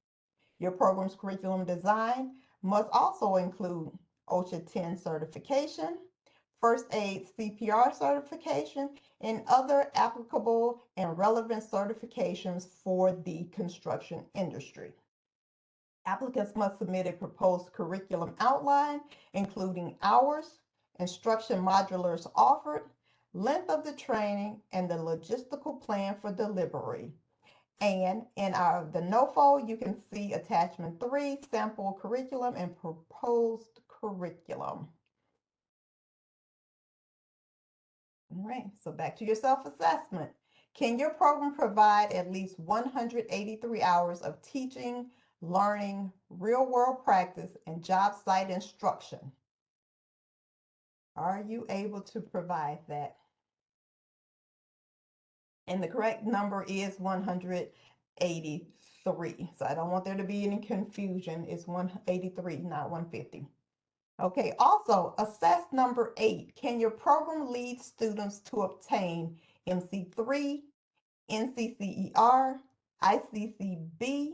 Your program's curriculum design must also include OSHA 10 certification, First Aid CPR certification, and other applicable and relevant certifications for the construction industry. Applicants must submit a proposed curriculum outline, including hours, instruction modulars offered, length of the training, and the logistical plan for delivery. And in the NOFO, you can see attachment 3, sample curriculum and proposed curriculum. All right, so back to your self-assessment. Can your program provide at least 183 hours of teaching, learning, real-world practice, and job site instruction? Are you able to provide that? And the correct number is 183. So I don't want there to be any confusion. It's 183, not 150. Okay, also assess number 8. Can your program lead students to obtain MC3, NCCER, ICCB,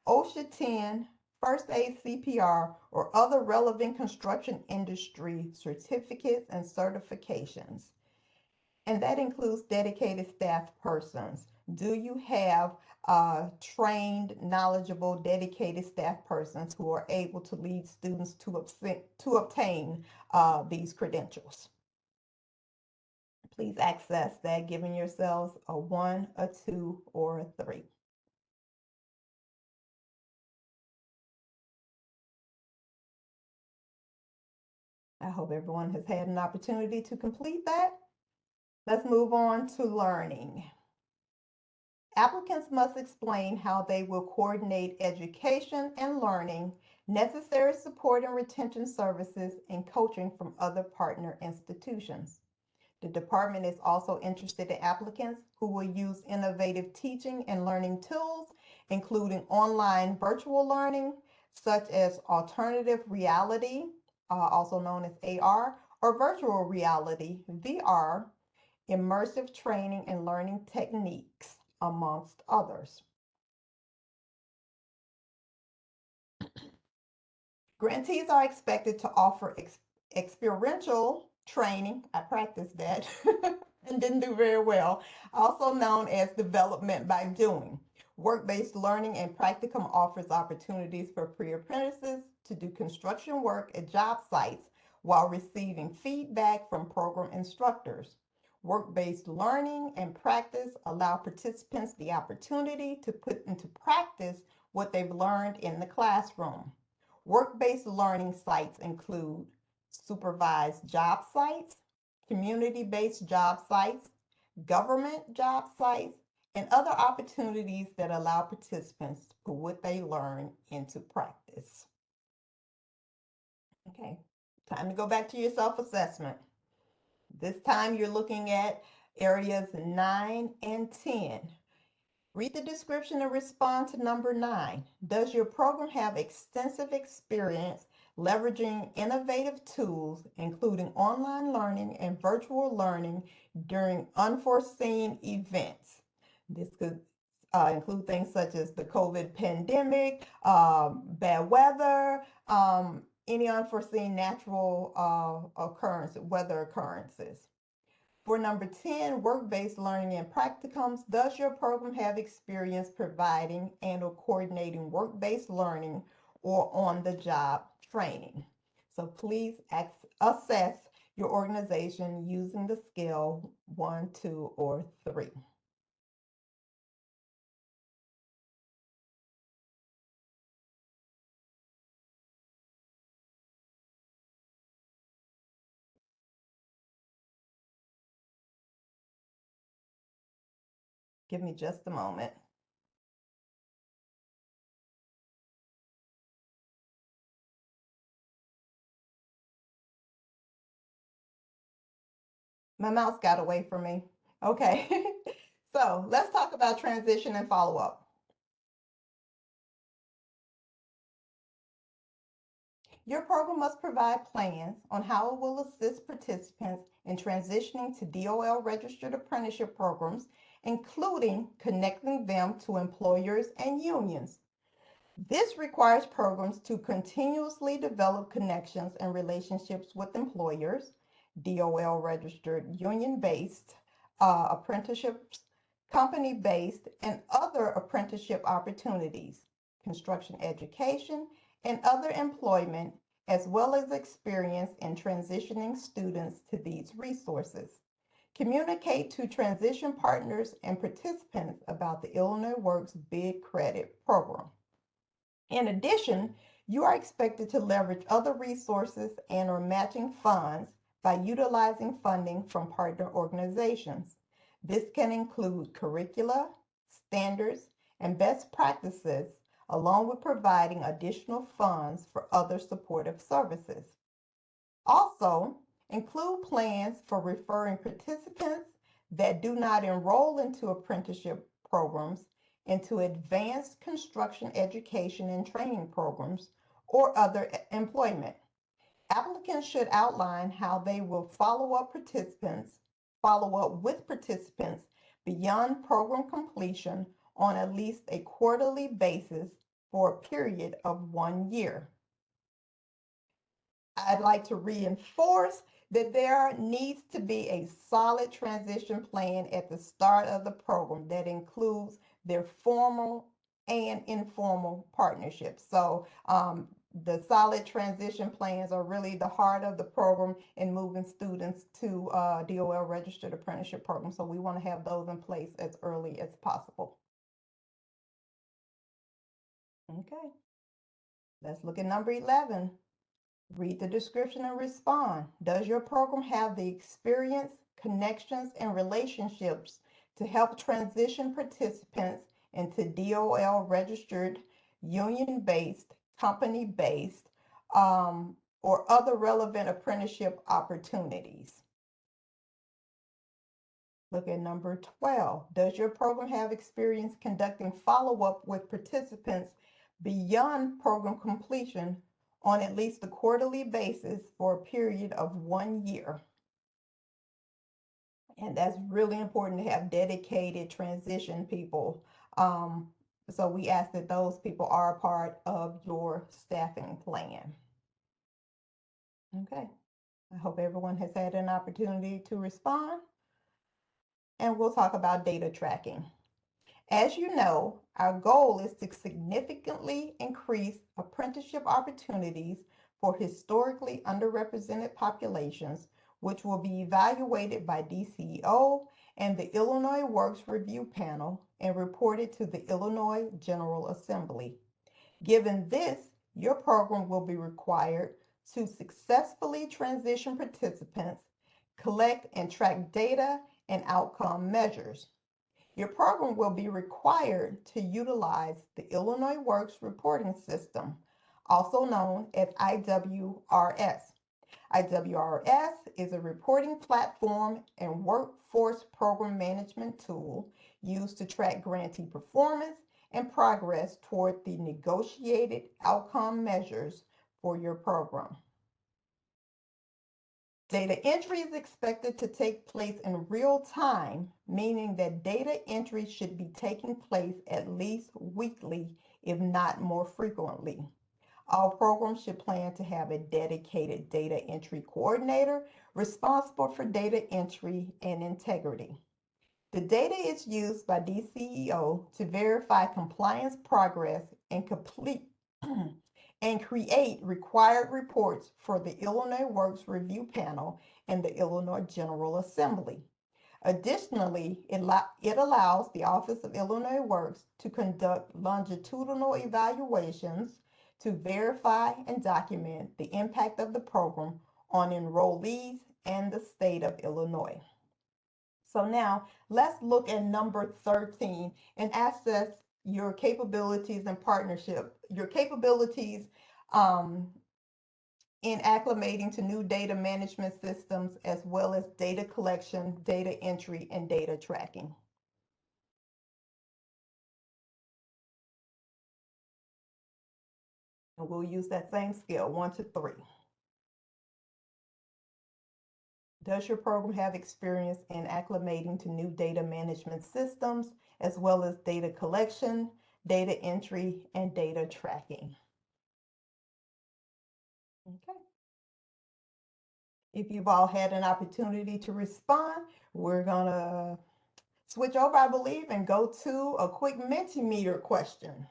OSHA 10, First Aid CPR, or other relevant construction industry certificates and certifications? And that includes dedicated staff persons. Do you have trained, knowledgeable, dedicated staff persons who are able to lead students to obtain these credentials? Please access that, giving yourselves a 1, a 2, or a 3. I hope everyone has had an opportunity to complete that. Let's move on to learning. Applicants must explain how they will coordinate education and learning, necessary support and retention services, and coaching from other partner institutions. The department is also interested in applicants who will use innovative teaching and learning tools, including online virtual learning, such as alternative reality, also known as AR, or virtual reality, VR, immersive training and learning techniques, amongst others. Grantees are expected to offer experiential training. I practiced that and didn't do very well. Also known as development by doing. Work-based learning and practicum offers opportunities for pre-apprentices to do construction work at job sites while receiving feedback from program instructors. Work-based learning and practice allow participants the opportunity to put into practice what they've learned in the classroom. Work-based learning sites include supervised job sites, community-based job sites, government job sites, and other opportunities that allow participants to put what they learn into practice. Okay, time to go back to your self-assessment. This time you're looking at areas 9 and 10. Read the description and respond to number 9. Does your program have extensive experience leveraging innovative tools, including online learning and virtual learning during unforeseen events? This could include things such as the COVID pandemic, bad weather, any unforeseen natural weather occurrences. For number 10, work-based learning and practicums, does your program have experience providing and/or coordinating work-based learning or on-the-job training? So please assess your organization using the scale 1, 2, or 3. Give me just a moment. My mouse got away from me. Okay, so let's talk about transition and follow-up. Your program must provide plans on how it will assist participants in transitioning to DOL registered apprenticeship programs, including connecting them to employers and unions. This requires programs to continuously develop connections and relationships with employers, DOL registered union-based apprenticeships, company-based, and other apprenticeship opportunities, construction education, and other employment, as well as experience in transitioning students to these resources. Communicate to transition partners and participants about the Illinois Works Bid Credit Program. In addition, you are expected to leverage other resources and/or matching funds by utilizing funding from partner organizations. This can include curricula, standards, and best practices, along with providing additional funds for other supportive services. Also, include plans for referring participants that do not enroll into apprenticeship programs into advanced construction education and training programs or other employment. Applicants should outline how they will follow up with participants beyond program completion on at least a quarterly basis for a period of 1 year. I'd like to reinforce that there needs to be a solid transition plan at the start of the program that includes their formal and informal partnerships. So the solid transition plans are really the heart of the program in moving students to DOL registered apprenticeship program. So we want to have those in place as early as possible. Okay, let's look at number 11. Read the description and respond. Does your program have the experience, connections, and relationships to help transition participants into DOL registered, union-based, company-based, or other relevant apprenticeship opportunities? Look at number 12. Does your program have experience conducting follow-up with participants beyond program completion on at least a quarterly basis for a period of 1 year? And that's really important to have dedicated transition people. So we ask that those people are a part of your staffing plan. Okay, I hope everyone has had an opportunity to respond. And we'll talk about data tracking. As you know, our goal is to significantly increase apprenticeship opportunities for historically underrepresented populations, which will be evaluated by DCEO and the Illinois Works Review Panel and reported to the Illinois General Assembly. Given this, your program will be required to successfully transition participants, collect and track data and outcome measures. Your program will be required to utilize the Illinois Works Reporting System, also known as IWRS. IWRS is a reporting platform and workforce program management tool used to track grantee performance and progress toward the negotiated outcome measures for your program. Data entry is expected to take place in real time, meaning that data entry should be taking place at least weekly, if not more frequently. All programs should plan to have a dedicated data entry coordinator responsible for data entry and integrity. The data is used by DCEO to verify compliance progress and complete and create required reports for the Illinois Works Review Panel and the Illinois General Assembly. Additionally, it allows the Office of Illinois Works to conduct longitudinal evaluations to verify and document the impact of the program on enrollees and the state of Illinois. So now let's look at number 13 and assess your capabilities and partnership, your capabilities in acclimating to new data management systems, as well as data collection, data entry, and data tracking. And we'll use that same scale, 1 to 3. Does your program have experience in acclimating to new data management systems, as well as data collection, data entry, and data tracking? Okay. If you've all had an opportunity to respond, we're gonna switch over, I believe, and go to a quick Mentimeter question.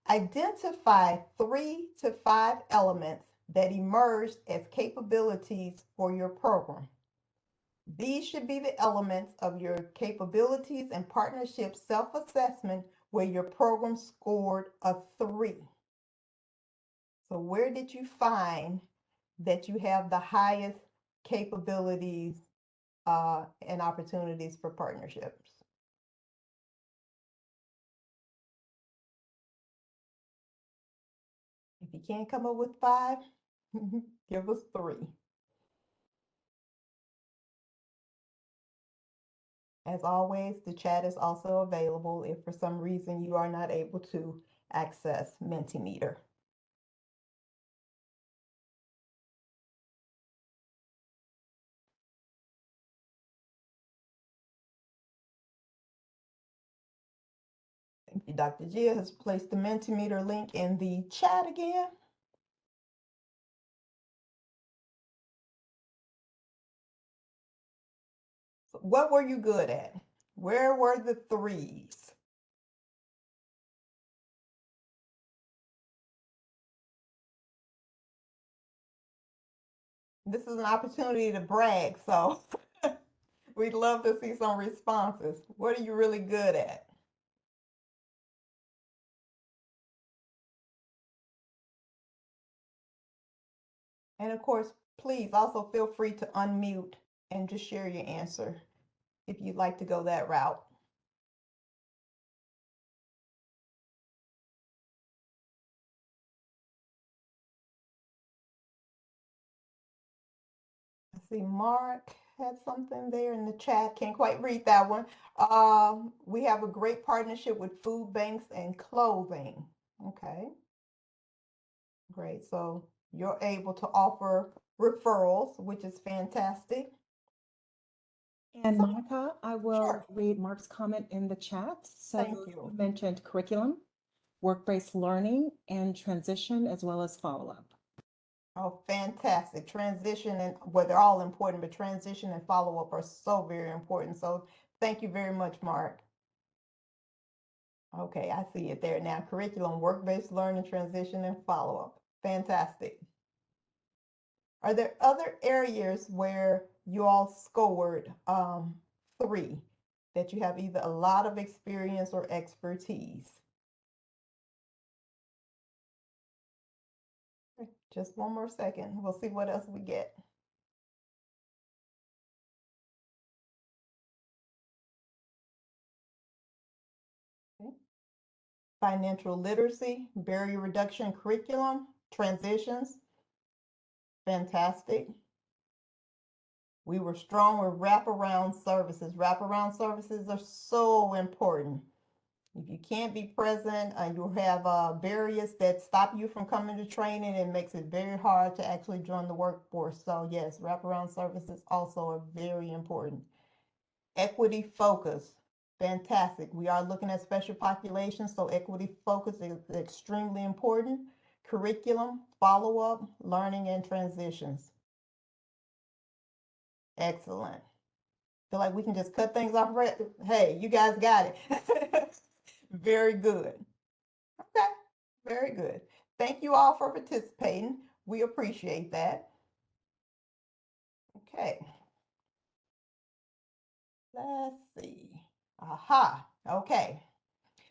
Identify 3 to 5 elements that emerged as capabilities for your program. These should be the elements of your capabilities and partnership self-assessment where your program scored a 3. So where did you find that you have the highest capabilities and opportunities for partnerships? If you can't come up with 5, give us 3. As always, the chat is also available if for some reason you are not able to access Mentimeter. Thank you. Dr. Gia has placed the Mentimeter link in the chat again. So what were you good at? Where were the 3s? This is an opportunity to brag, so we'd love to see some responses. What are you really good at? And of course, please also feel free to unmute and just share your answer if you'd like to go that route. I see Mark had something there in the chat. Can't quite read that one. We have a great partnership with food banks and clothing. Okay, great. So you're able to offer referrals, which is fantastic. And Monica, I will Sure. read Mark's comment in the chat. So Thank you. mentioned curriculum, work-based learning, and transition, as well as follow-up. Oh, fantastic. Transition and, well, they're all important, but transition and follow-up are so very important. So thank you very much, Mark. Okay, I see it there now. Curriculum, work-based learning, transition, and follow-up. Fantastic. Are there other areas where you all scored 3 that you have either a lot of experience or expertise? Okay, just one more second. We'll see what else we get. Okay. Financial literacy, barrier reduction curriculum, transitions. Fantastic. We were strong with wraparound services. Wraparound services are so important. If you can't be present and you have barriers that stop you from coming to training, it makes it very hard to actually join the workforce. So yes, wraparound services also are very important. Equity focus, fantastic. We are looking at special populations, so equity focus is extremely important. Curriculum, follow-up, learning, and transitions. Excellent. Feel like we can just cut things off right. Hey, you guys got it. Very good. Okay, very good. Thank you all for participating. We appreciate that. Okay. Let's see. Aha. Okay.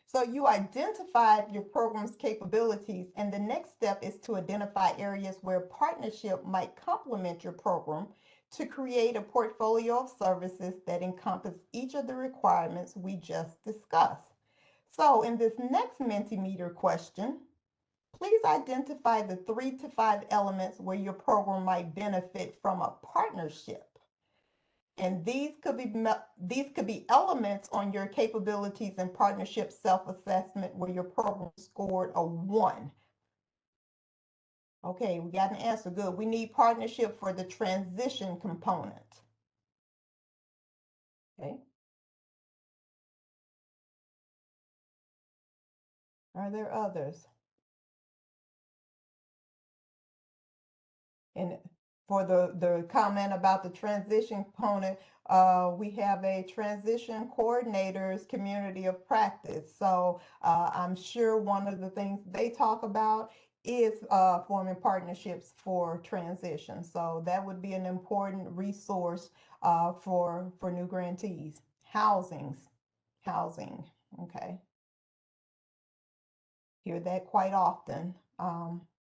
So you identified your program's capabilities, and the next step is to identify areas where partnership might complement your program to create a portfolio of services that encompass each of the requirements we just discussed. So in this next Mentimeter question, please identify the 3 to 5 elements where your program might benefit from a partnership. And these could be elements on your capabilities and partnership self-assessment where your program scored a 1. Okay, we got an answer. Good. We need partnership for the transition component. Okay. Are there others? And for the comment about the transition component, we have a transition coordinators community of practice. So I'm sure one of the things they talk about is forming partnerships for transition. So that would be an important resource for new grantees. Housing, okay. Hear that quite often.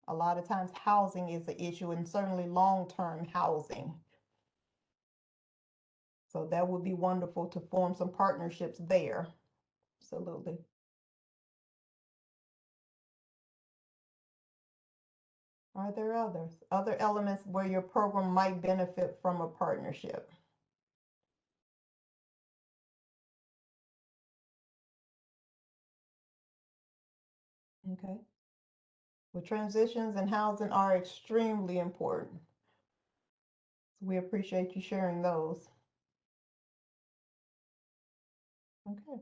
A lot of times housing is the issue, and certainly long-term housing. So that would be wonderful to form some partnerships there. Absolutely. Are there others? Other elements where your program might benefit from a partnership? Okay. Well, transitions and housing are extremely important. We appreciate you sharing those. Okay.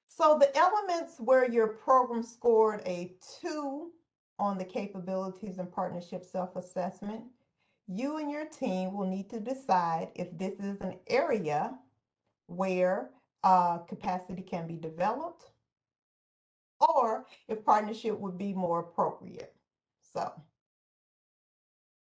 So the elements where your program scored a 2 on the capabilities and partnership self-assessment, you and your team will need to decide if this is an area where capacity can be developed or if partnership would be more appropriate. So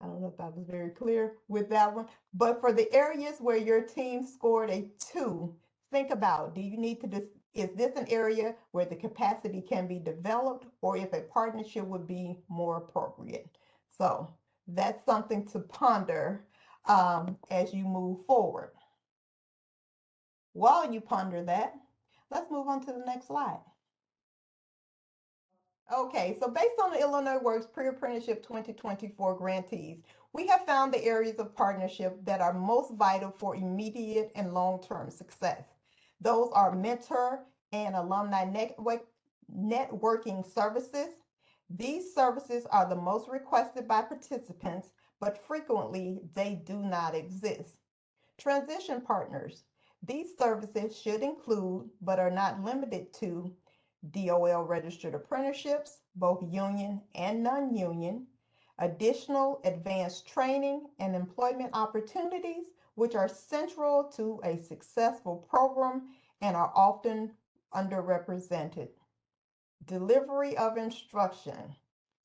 I don't know if I was very clear with that one, but for the areas where your team scored a 2, think about, do you need to is this an area where the capacity can be developed or if a partnership would be more appropriate? So that's something to ponder as you move forward. While you ponder that, let's move on to the next slide. Okay, so based on the Illinois Works Pre-Apprenticeship 2024 grantees, We have found the areas of partnership that are most vital for immediate and long-term success. Those are mentor and alumni networking services. These services are the most requested by participants, but frequently they do not exist. Transition partners. These services should include, but are not limited to, DOL registered apprenticeships, both union and non-union, additional advanced training and employment opportunities, which are central to a successful program and are often underrepresented. Delivery of instruction.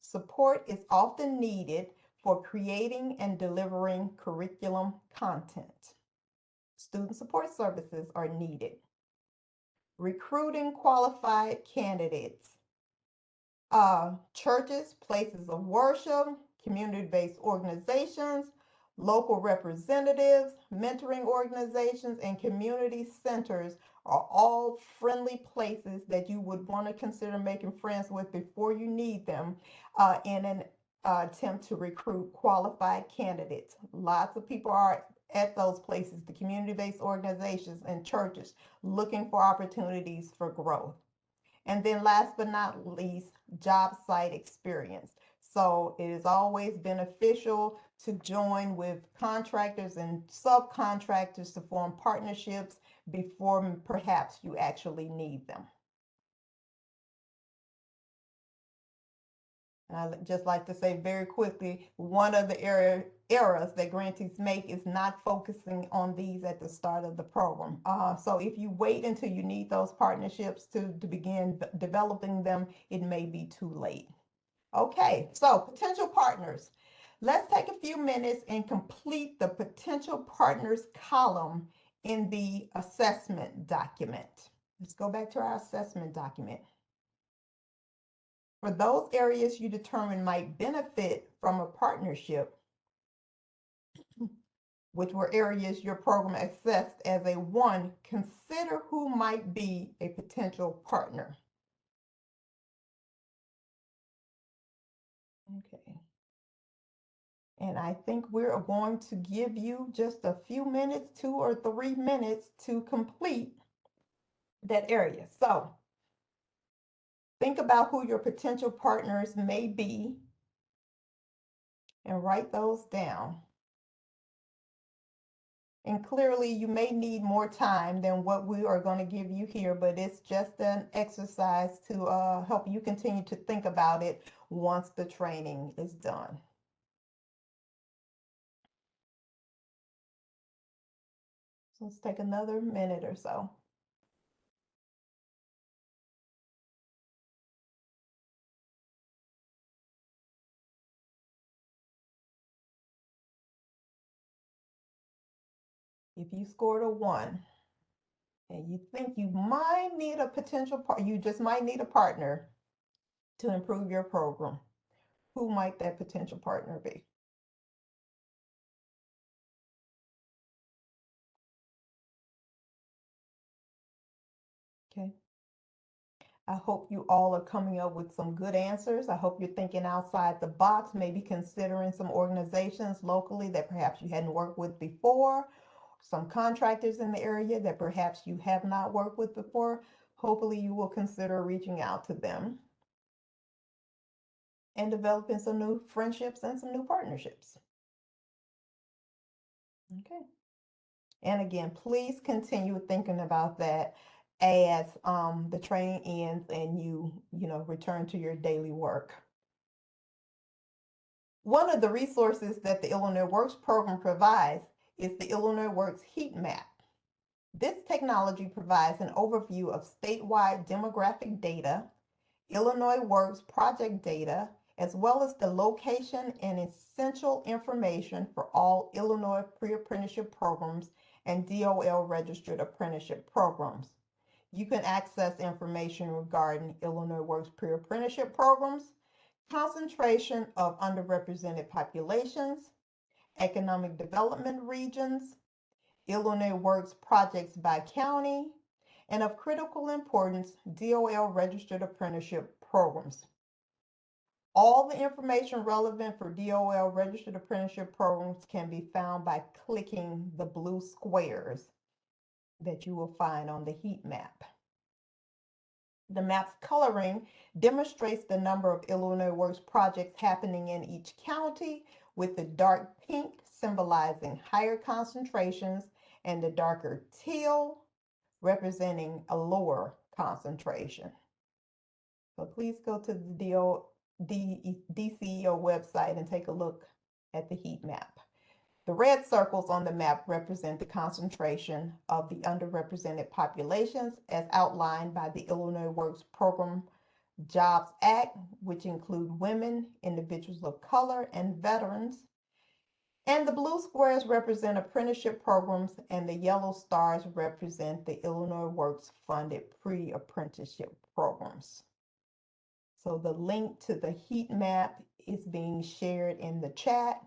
Support is often needed for creating and delivering curriculum content. Student support services are needed. Recruiting qualified candidates. Churches, places of worship, community-based organizations, local representatives, mentoring organizations, and community centers are all friendly places that you would want to consider making friends with before you need them in an attempt to recruit qualified candidates. Lots of people are at those places, the community-based organizations and churches, looking for opportunities for growth. And then last but not least, job site experience. So it is always beneficial to join with contractors and subcontractors to form partnerships before perhaps you actually need them. And I'd just like to say very quickly, one of the errors that grantees make is not focusing on these at the start of the program. So if you wait until you need those partnerships to begin developing them, it may be too late. Okay, so potential partners. Let's take a few minutes and complete the potential partners column in the assessment document. Let's go back to our assessment document. For those areas you determine might benefit from a partnership, which were areas your program assessed as a 1, consider who might be a potential partner. Okay. And I think we're going to give you just a few minutes, 2 or 3 minutes to complete that area. So think about who your potential partners may be and write those down. And clearly you may need more time than what we are going to give you here, but it's just an exercise to help you continue to think about it once the training is done. So let's take another minute or so. If you scored a 1 and you think you might need a potential partner, you just might need a partner to improve your program, who might that potential partner be? Okay. I hope you all are coming up with some good answers. I hope you're thinking outside the box, maybe considering some organizations locally that perhaps you hadn't worked with before, some contractors in the area that perhaps you have not worked with before. Hopefully you will consider reaching out to them and developing some new friendships and some new partnerships. Okay. And again, please continue thinking about that as the training ends and you return to your daily work. One of the resources that the Illinois Works program provides is the Illinois Works heat map. This technology provides an overview of statewide demographic data, Illinois Works project data, as well as the location and essential information for all Illinois pre-apprenticeship programs and DOL registered apprenticeship programs. You can access information regarding Illinois Works pre-apprenticeship programs, concentration of underrepresented populations, economic development regions, Illinois Works projects by county, and of critical importance, DOL registered apprenticeship programs. All the information relevant for DOL registered apprenticeship programs can be found by clicking the blue squares that you will find on the heat map. The map's coloring demonstrates the number of Illinois Works projects happening in each county, with the dark pink symbolizing higher concentrations and the darker teal representing a lower concentration. So please go to the DCEO website and take a look at the heat map. The red circles on the map represent the concentration of the underrepresented populations as outlined by the Illinois Works Program Jobs Act, which include women, individuals of color, and veterans. And the blue squares represent apprenticeship programs, and the yellow stars represent the Illinois Works funded pre-apprenticeship programs. So the link to the heat map is being shared in the chat.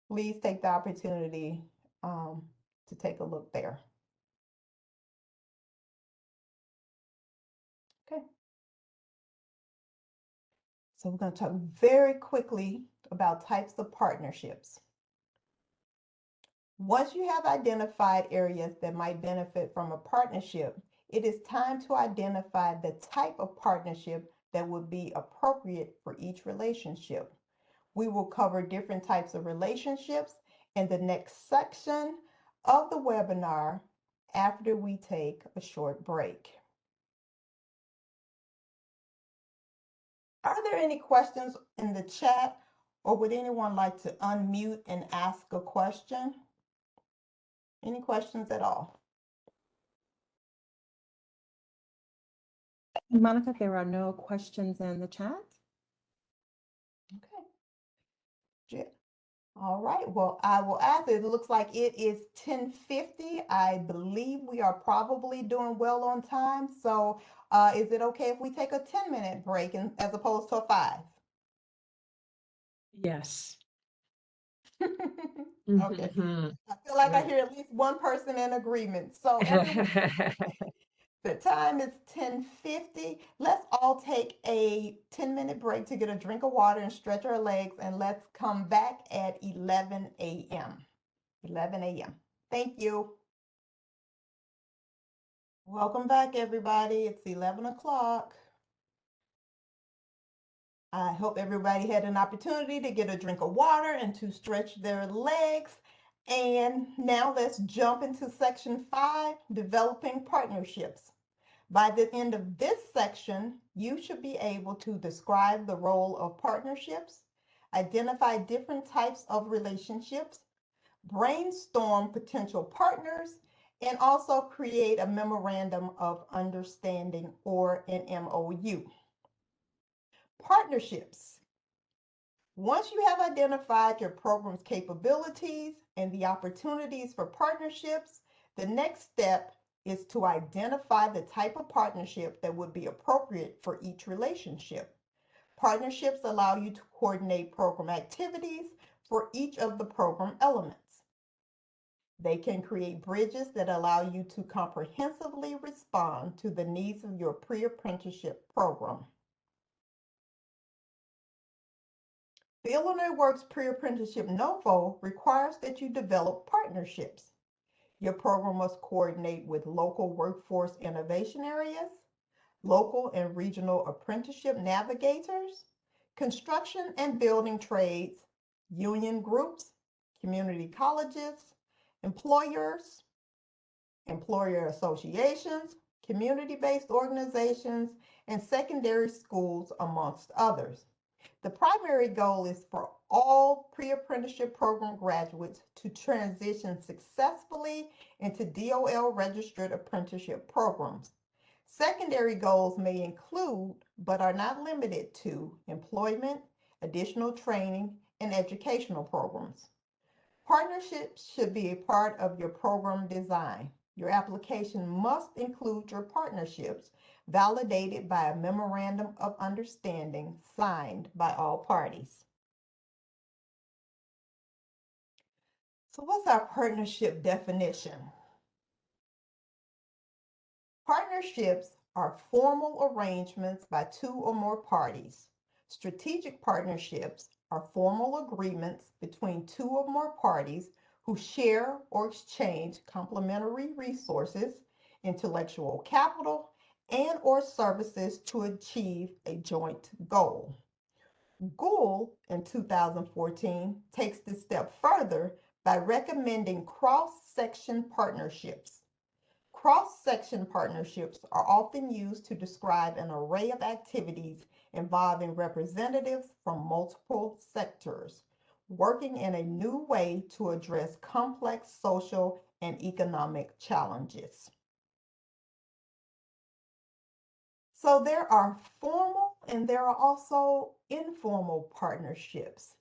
Please take the opportunity to take a look there. Okay. So we're going to talk very quickly about types of partnerships. Once you have identified areas that might benefit from a partnership, it is time to identify the type of partnership that would be appropriate for each relationship. We will cover different types of relationships in the next section of the webinar after we take a short break. Are there any questions in the chat, or would anyone like to unmute and ask a question? Any questions at all? Monica, there are no questions in the chat. Okay. All right, well, I will ask. It looks like it is 10:50. I believe we are probably doing well on time. So is it okay if we take a 10-minute break as opposed to a 5? Yes. Okay. Mhm. I feel like I Right. hear at least one person in agreement. So everyone, the time is 10:50. Let's all take a 10-minute break to get a drink of water and stretch our legs, and let's come back at 11 a.m. 11 a.m. Thank you. Welcome back, everybody. It's 11 o'clock. I hope everybody had an opportunity to get a drink of water and to stretch their legs. And now let's jump into section 5, developing partnerships. By the end of this section, you should be able to describe the role of partnerships, identify different types of relationships, brainstorm potential partners, and also create a memorandum of understanding, or an MOU. Partnerships. Once you have identified your program's capabilities and the opportunities for partnerships, the next step is to identify the type of partnership that would be appropriate for each relationship. Partnerships allow you to coordinate program activities for each of the program elements. They can create bridges that allow you to comprehensively respond to the needs of your pre-apprenticeship program. The Illinois Works Pre-Apprenticeship NOFO requires that you develop partnerships. Your program must coordinate with local workforce innovation areas, local and regional apprenticeship navigators, construction and building trades, union groups, community colleges, employers, employer associations, community-based organizations, and secondary schools, amongst others. The primary goal is for all pre-apprenticeship program graduates to transition successfully into DOL registered apprenticeship programs. Secondary goals may include, but are not limited to, employment, additional training, and educational programs. Partnerships should be a part of your program design. Your application must include your partnerships, validated by a memorandum of understanding signed by all parties. So what's our partnership definition? Partnerships are formal arrangements by two or more parties, Strategic partnerships are formal agreements between two or more parties who share or exchange complementary resources, intellectual capital, and or services to achieve a joint goal. Gould in 2014 takes this step further by recommending cross-section partnerships. Cross-section partnerships are often used to describe an array of activities involving representatives from multiple sectors, working in a new way to address complex social and economic challenges. So there are formal and there are also informal partnerships.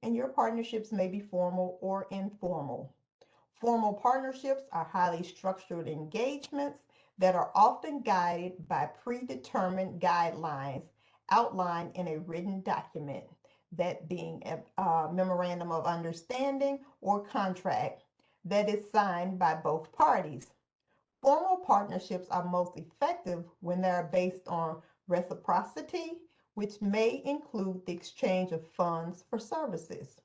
And your partnerships may be formal or informal. Formal partnerships are highly structured engagements that are often guided by predetermined guidelines outlined in a written document, that being a memorandum of understanding or contract that is signed by both parties. Formal partnerships are most effective when they are based on reciprocity, which may include the exchange of funds for services.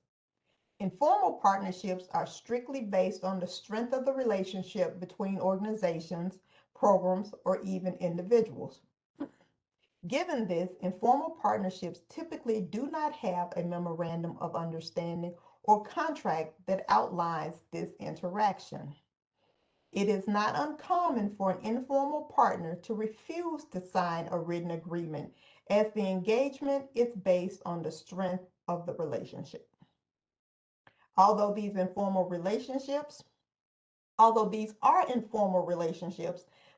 Informal partnerships are strictly based on the strength of the relationship between organizations, programs, or even individuals. Given this, informal partnerships typically do not have a memorandum of understanding or contract that outlines this interaction. It is not uncommon for an informal partner to refuse to sign a written agreement, as the engagement is based on the strength of the relationship. Although these are informal relationships,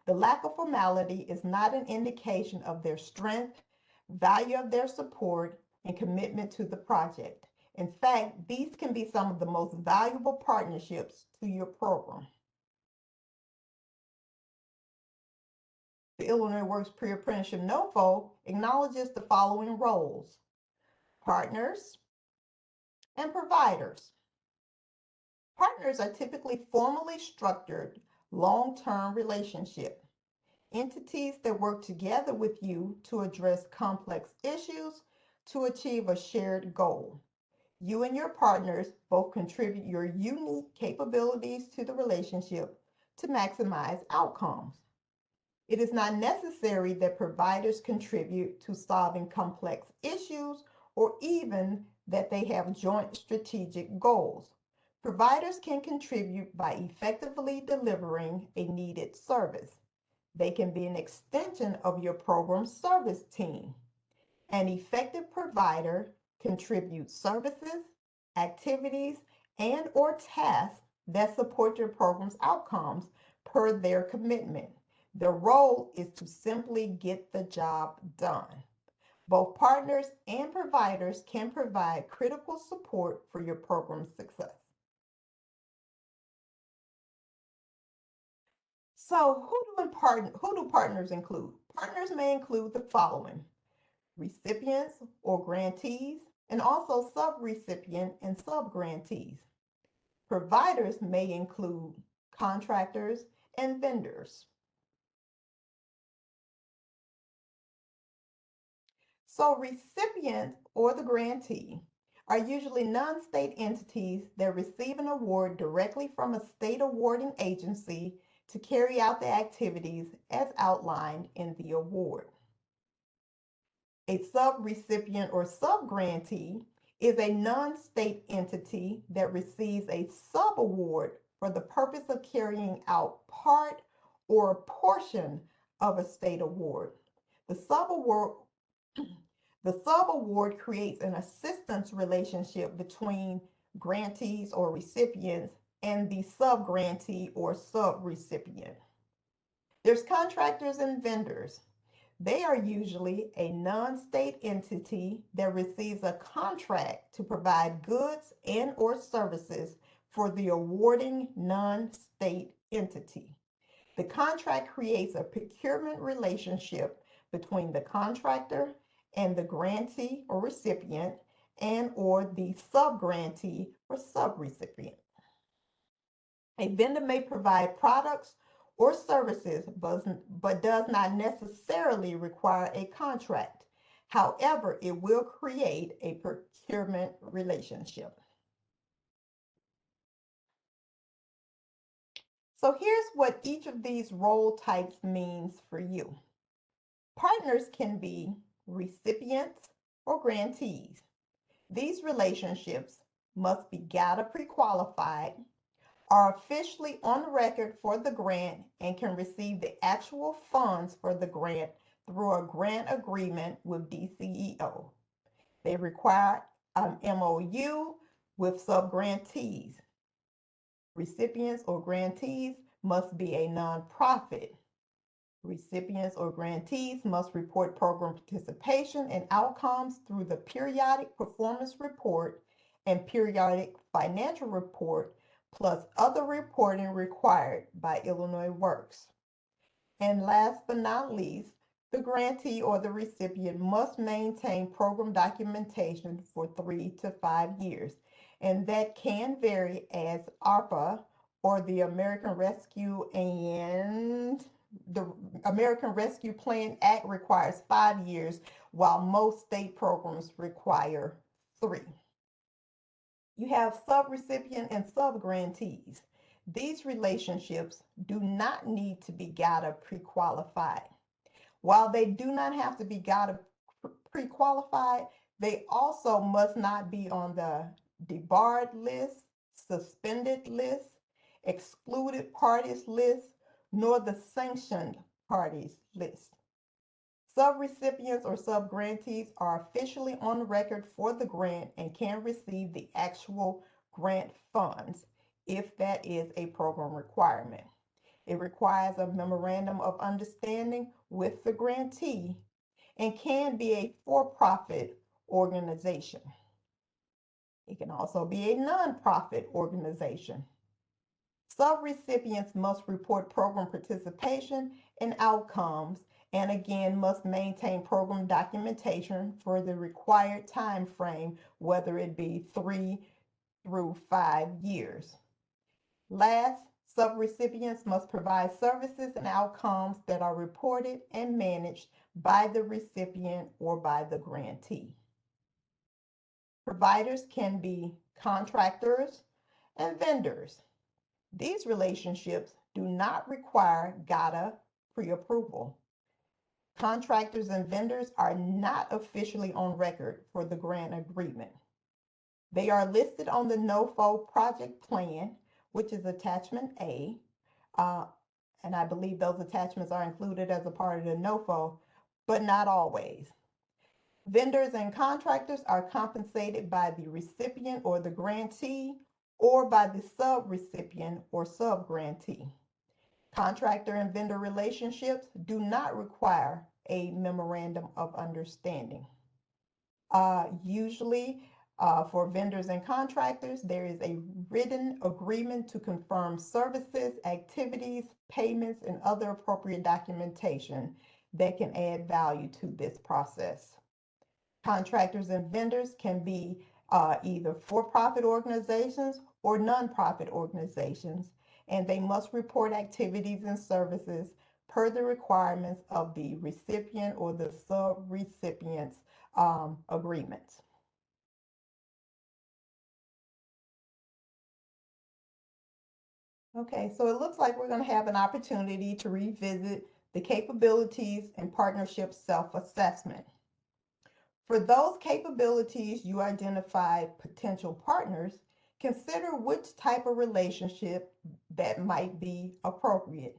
the lack of formality is not an indication of their strength, value of their support, and commitment to the project. In fact, these can be some of the most valuable partnerships to your program. The Illinois Works Pre-Apprenticeship NOFO acknowledges the following roles: partners and providers. Partners are typically formally structured, long-term relationship entities that work together with you to address complex issues to achieve a shared goal. You and your partners both contribute your unique capabilities to the relationship to maximize outcomes. It is not necessary that providers contribute to solving complex issues or even that they have joint strategic goals. Providers can contribute by effectively delivering a needed service. They can be an extension of your program service team. An effective provider contributes services, activities, and or tasks that support your program's outcomes per their commitment. Their role is to simply get the job done. Both partners and providers can provide critical support for your program's success. So who do partners include? Partners may include the following: recipients or grantees, and also subrecipient and subgrantees. Providers may include contractors and vendors. So recipient or the grantee are usually non-state entities that receive an award directly from a state awarding agency to carry out the activities as outlined in the award. A subrecipient or subgrantee is a non-state entity that receives a subaward for the purpose of carrying out part or a portion of a state award. The subaward creates an assistance relationship between grantees or recipients and the subgrantee or subrecipient. There's contractors and vendors. They are usually a non-state entity that receives a contract to provide goods and or services for the awarding non-state entity. The contract creates a procurement relationship between the contractor and the grantee or recipient and or the subgrantee or subrecipient. A vendor may provide products or services but does not necessarily require a contract. However, it will create a procurement relationship. So here's what each of these role types means for you. Partners can be recipients or grantees. These relationships must be GATA pre-qualified, are officially on the record for the grant, and can receive the actual funds for the grant through a grant agreement with DCEO. They require an MOU with subgrantees. Recipients or grantees must be a nonprofit. Recipients or grantees must report program participation and outcomes through the periodic performance report and periodic financial report, plus other reporting required by Illinois Works. And last but not least, the grantee or the recipient must maintain program documentation for 3 to 5 years. And that can vary as ARPA or the American Rescue Plan Act requires 5 years, while most state programs require 3. You have subrecipient and subgrantees. These relationships do not need to be GATA pre-qualified. While they do not have to be GATA pre-qualified, they also must not be on the debarred list, suspended list, excluded parties list, nor the sanctioned parties list. Subrecipients or subgrantees are officially on the record for the grant and can receive the actual grant funds if that is a program requirement. It requires a memorandum of understanding with the grantee and can be a for-profit organization. It can also be a nonprofit organization. Subrecipients must report program participation and outcomes, and again must maintain program documentation for the required time frame, whether it be 3 through 5 years. Last, subrecipients must provide services and outcomes that are reported and managed by the recipient or by the grantee. Providers can be contractors and vendors. These relationships do not require GATA pre-approval. Contractors and vendors are not officially on record for the grant agreement. They are listed on the NOFO project plan, which is attachment A, and I believe those attachments are included as a part of the NOFO, but not always. Vendors and contractors are compensated by the recipient or the grantee, or by the subrecipient or subgrantee. Contractor and vendor relationships do not require a memorandum of understanding. Usually, for vendors and contractors, there is a written agreement to confirm services, activities, payments, and other appropriate documentation that can add value to this process. Contractors and vendors can be either for-profit organizations or nonprofit organizations, and they must report activities and services per the requirements of the recipient or the subrecipient's agreements. Okay, so it looks like we're going to have an opportunity to revisit the capabilities and partnership self-assessment. For those capabilities you identify potential partners, consider which type of relationship that might be appropriate.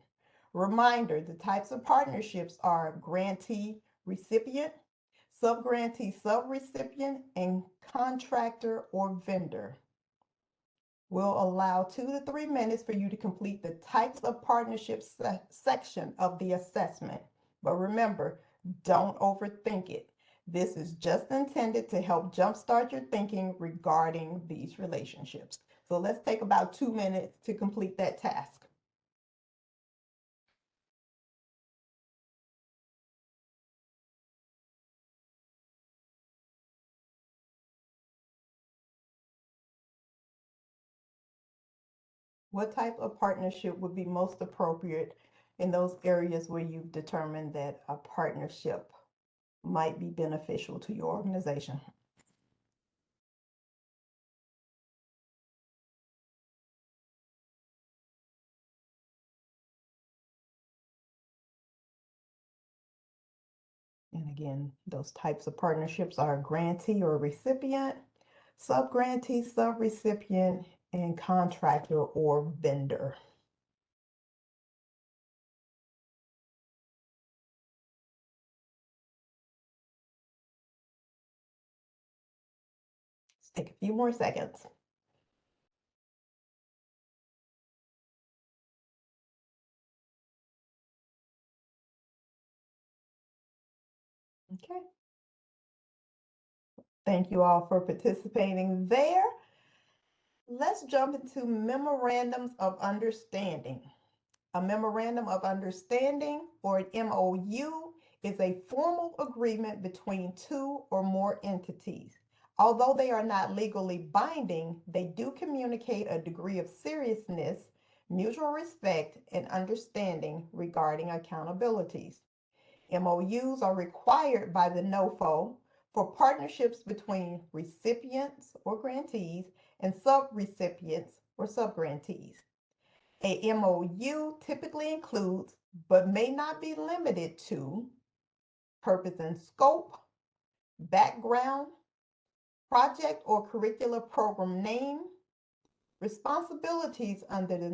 Reminder, the types of partnerships are grantee recipient, subgrantee subrecipient, and contractor or vendor. We'll allow 2 to 3 minutes for you to complete the types of partnerships section of the assessment. But remember, don't overthink it. This is just intended to help jumpstart your thinking regarding these relationships. So let's take about 2 minutes to complete that task. What type of partnership would be most appropriate in those areas where you've determined that a partnership might be beneficial to your organization. And again, those types of partnerships are grantee or recipient, sub-grantee, sub-recipient, and contractor or vendor. Let's take a few more seconds. Okay. Thank you all for participating there. Let's jump into memorandums of understanding. A memorandum of understanding, or an MOU, is a formal agreement between two or more entities. Although they are not legally binding, they do communicate a degree of seriousness, mutual respect, and understanding regarding accountabilities. MOUs are required by the NOFO for partnerships between recipients or grantees and sub-recipients or sub-grantees. A MOU typically includes, but may not be limited to, purpose and scope, background, project or curricular program name, responsibilities under the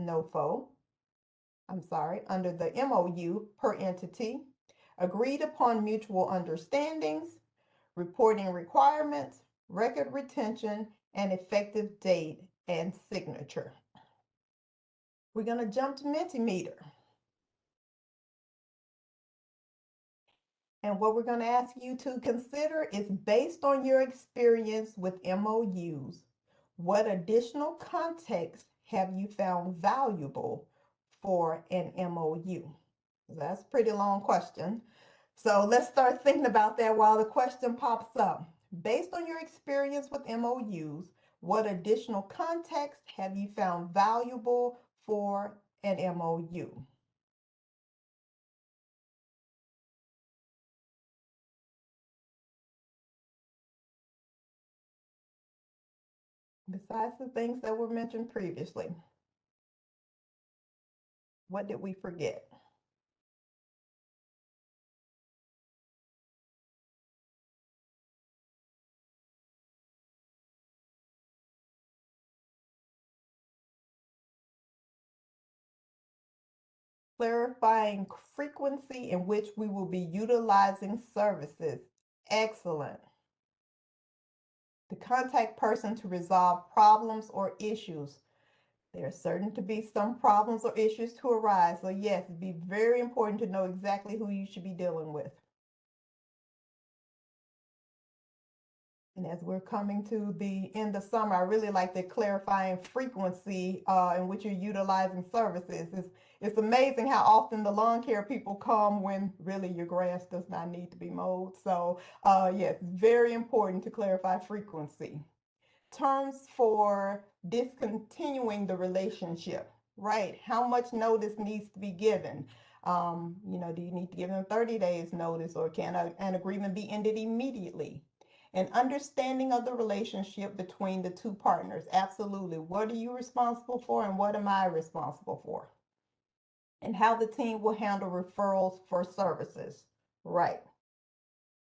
under the MOU per entity, agreed upon mutual understandings, reporting requirements, record retention, and effective date and signature. We're going to jump to Mentimeter. And what we're going to ask you to consider is, based on your experience with MOUs, what additional context have you found valuable for an MOU? That's a pretty long question. So let's start thinking about that while the question pops up. Based on your experience with MOUs, what additional context have you found valuable for an MOU? Besides the things that were mentioned previously, what did we forget? Clarifying frequency in which we will be utilizing services. Excellent. The contact person to resolve problems or issues. There are certain to be some problems or issues to arise. So yes, it'd be very important to know exactly who you should be dealing with. And as we're coming to the end of summer, I really like the clarifying frequency in which you're utilizing services. It's amazing how often the lawn care people come when really your grass does not need to be mowed. So yes, very important to clarify frequency. Terms for discontinuing the relationship, right? How much notice needs to be given? Do you need to give them 30 days notice, or can an agreement be ended immediately? An understanding of the relationship between the two partners. Absolutely. What are you responsible for and what am I responsible for? And how the team will handle referrals for services. Right.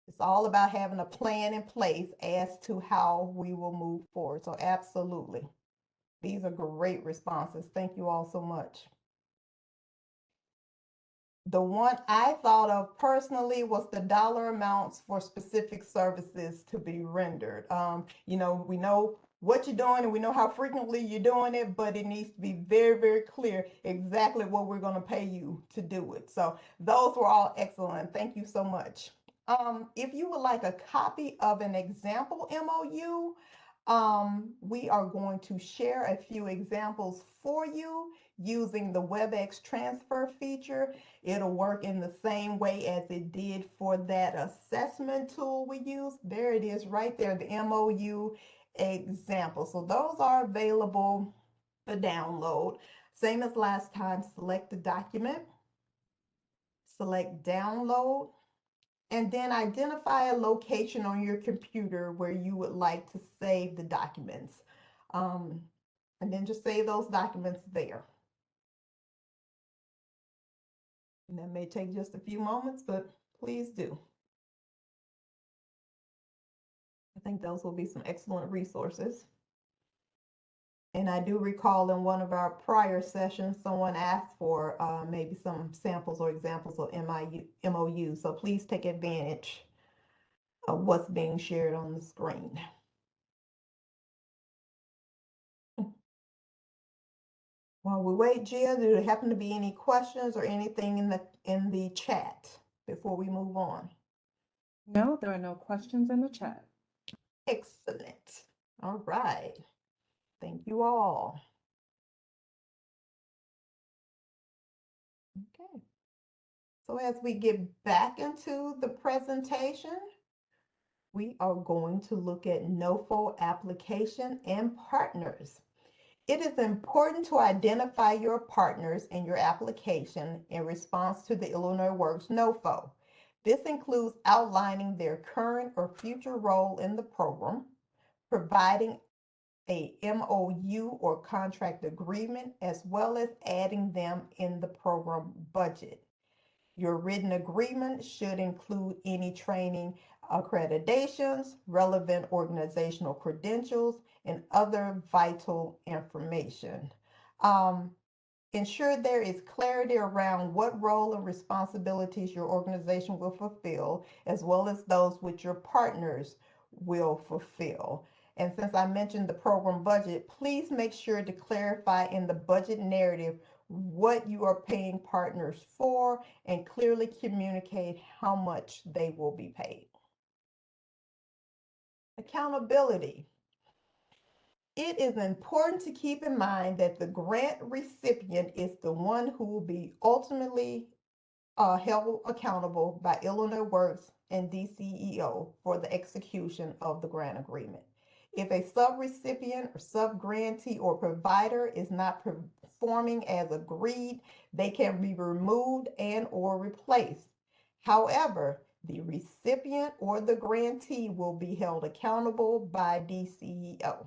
It's all about having a plan in place as to how we will move forward. So absolutely. These are great responses. Thank you all so much. The one I thought of personally was the dollar amounts for specific services to be rendered. We know what you're doing and we know how frequently you're doing it, but it needs to be very, very clear exactly what we're going to pay you to do it. So those were all excellent. Thank you so much. If you would like a copy of an example MOU, we are going to share a few examples for you using the WebEx transfer feature. It'll work in the same way as it did for that assessment tool we used. There it is right there, the MOU example. So those are available for download. Same as last time, select the document, select download, and then identify a location on your computer where you would like to save the documents. And then just save those documents there. And that may take just a few moments, but please do. I think those will be some excellent resources. And I do recall in one of our prior sessions, someone asked for maybe some samples or examples of MOU. So please take advantage of what's being shared on the screen. While we wait, Gia, do there happen to be any questions or anything in the chat before we move on? No, there are no questions in the chat. Excellent. All right. Thank you all. Okay. So as we get back into the presentation, we are going to look at NOFO application and partners. It is important to identify your partners in your application in response to the Illinois Works NOFO. This includes outlining their current or future role in the program, providing a MOU or contract agreement, as well as adding them in the program budget. Your written agreement should include any training accreditations, relevant organizational credentials, and other vital information. Ensure there is clarity around what role and responsibilities your organization will fulfill, as well as those which your partners will fulfill. And since I mentioned the program budget, please make sure to clarify in the budget narrative what you are paying partners for and clearly communicate how much they will be paid. Accountability. It is important to keep in mind that the grant recipient is the one who will be ultimately held accountable by Illinois Works and DCEO for the execution of the grant agreement. If a subrecipient or subgrantee or provider is not performing as agreed, they can be removed and or replaced. However, the recipient or the grantee will be held accountable by DCEO.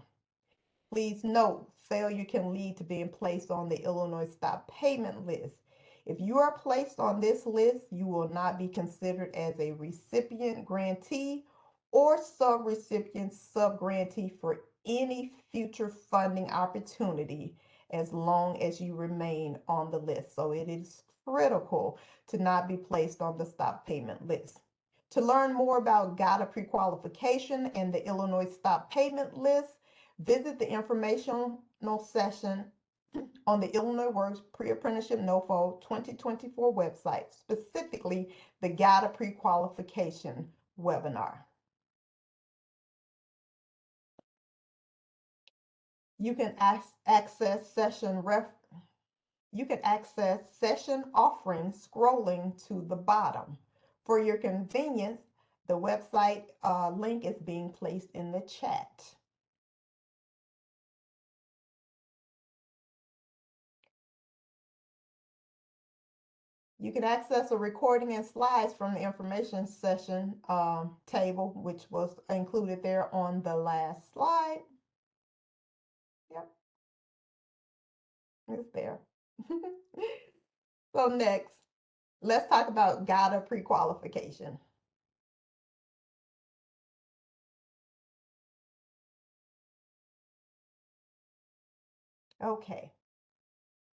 Please note, failure can lead to being placed on the Illinois Stop Payment list. If you are placed on this list, you will not be considered as a recipient grantee or subrecipient subgrantee for any future funding opportunity as long as you remain on the list. So it is critical to not be placed on the Stop Payment list. To learn more about GATA pre-qualification and the Illinois Stop Payment list, visit the informational session on the Illinois Works Pre-Apprenticeship NOFO 2024 website, specifically the GATA pre-qualification webinar. You can access session offerings scrolling to the bottom. For your convenience, the website link is being placed in the chat. You can access a recording and slides from the information session table, which was included there on the last slide. Yep, it's there. So next, let's talk about GATA pre-qualification. Okay.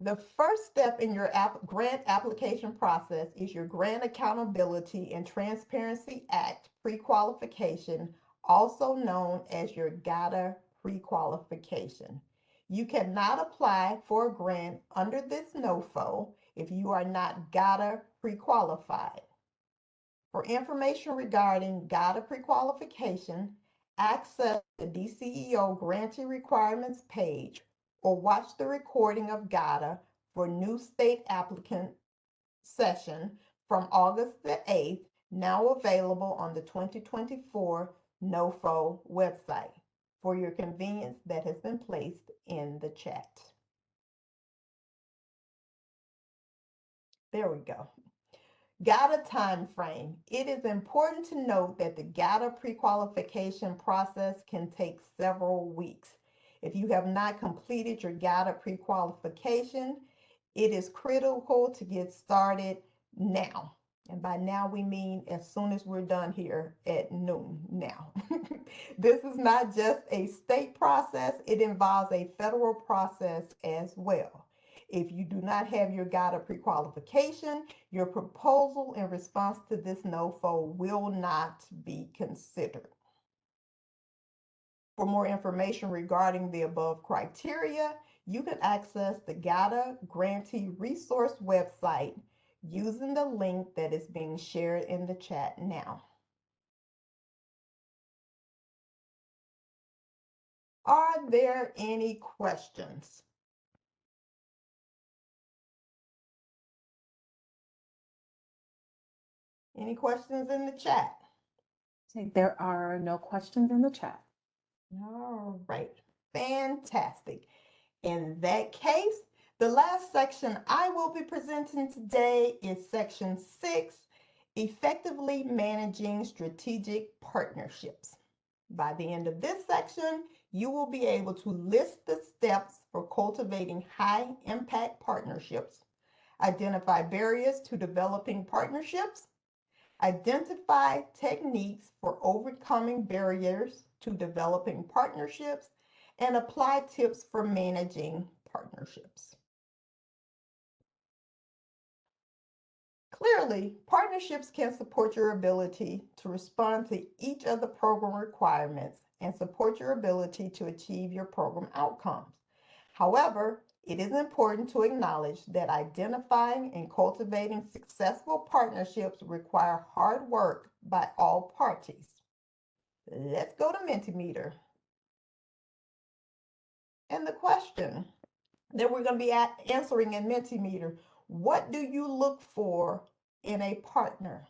The first step in your grant application process is your Grant Accountability and Transparency Act pre-qualification, also known as your GATA pre-qualification. You cannot apply for a grant under this NOFO if you are not GATA pre-qualified. For information regarding GATA pre-qualification, access the DCEO Grantee Requirements page or watch the recording of GATA for new state applicant session from August the 8th, now available on the 2024 NOFO website. For your convenience, that has been placed in the chat. There we go. GATA time frame. It is important to note that the GATA pre-qualification process can take several weeks. If you have not completed your GATA pre-qualification, it is critical to get started now. And by now, we mean as soon as we're done here at noon now. This is not just a state process, it involves a federal process as well. If you do not have your GATA pre-qualification, your proposal in response to this NOFO will not be considered. For more information regarding the above criteria, you can access the GATA Grantee Resource website using the link that is being shared in the chat now. Are there any questions? Any questions in the chat? There are no questions in the chat. All right, fantastic. In that case, the last section I will be presenting today is section 6, effectively managing strategic partnerships. By the end of this section, you will be able to list the steps for cultivating high impact partnerships, identify barriers to developing partnerships, identify techniques for overcoming barriers to developing partnerships, and apply tips for managing partnerships. Clearly, partnerships can support your ability to respond to each of the program requirements and support your ability to achieve your program outcomes. However, it is important to acknowledge that identifying and cultivating successful partnerships require hard work by all parties. Let's go to Mentimeter. And the question that we're going to be answering in Mentimeter, what do you look for in a partner?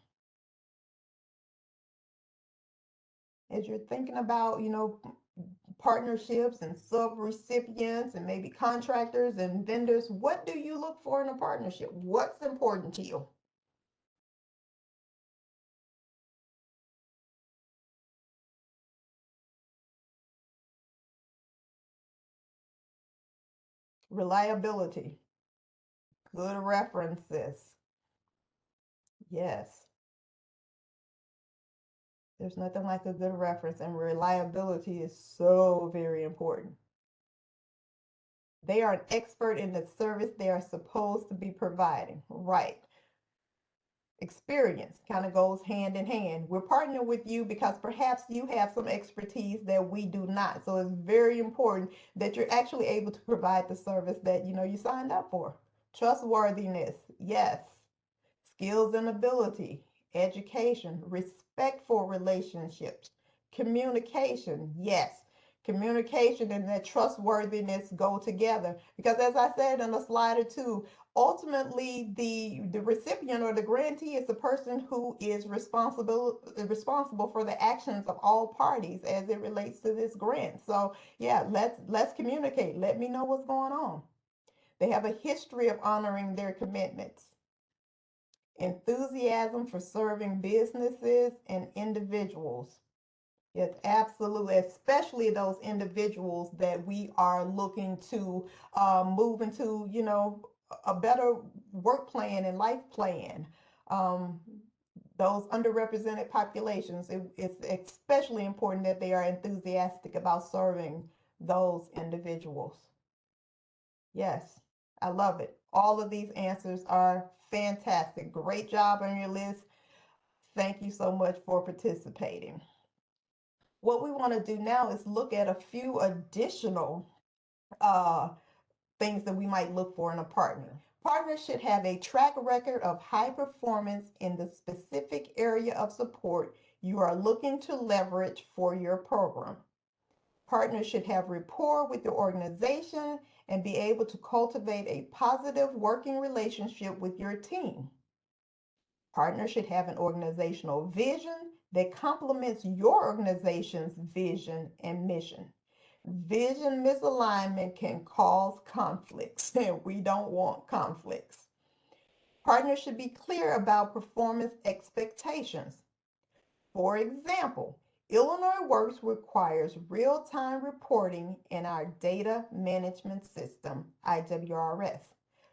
As you're thinking about, partnerships and sub-recipients and maybe contractors and vendors, what do you look for in a partnership? What's important to you? Reliability, good references. Yes. There's nothing like a good reference, and reliability is so very important. They are an expert in the service they are supposed to be providing. Right. Experience kind of goes hand in hand. We're partnering with you because perhaps you have some expertise that we do not. So it's very important that you're actually able to provide the service that you signed up for. Trustworthiness, yes. Skills and ability, education, respectful relationships, communication, yes. Communication and that trustworthiness go together. Because as I said in a slide or two, ultimately the recipient or the grantee is the person who is responsible for the actions of all parties as it relates to this grant. So yeah, let's communicate. Let me know what's going on. They have a history of honoring their commitments. Enthusiasm for serving businesses and individuals. Yes, absolutely, especially those individuals that we are looking to move into, a better work plan and life plan. Those underrepresented populations, it's especially important that they are enthusiastic about serving those individuals. Yes, I love it. All of these answers are fantastic. Great job on your list. Thank you so much for participating. What we want to do now is look at a few additional things that we might look for in a partner. Partners should have a track record of high performance in the specific area of support you are looking to leverage for your program. Partners should have rapport with the organization and be able to cultivate a positive working relationship with your team. Partners should have an organizational vision that complements your organization's vision and mission. Vision misalignment can cause conflicts, and we don't want conflicts. Partners should be clear about performance expectations. For example, Illinois Works requires real-time reporting in our data management system, IWRS.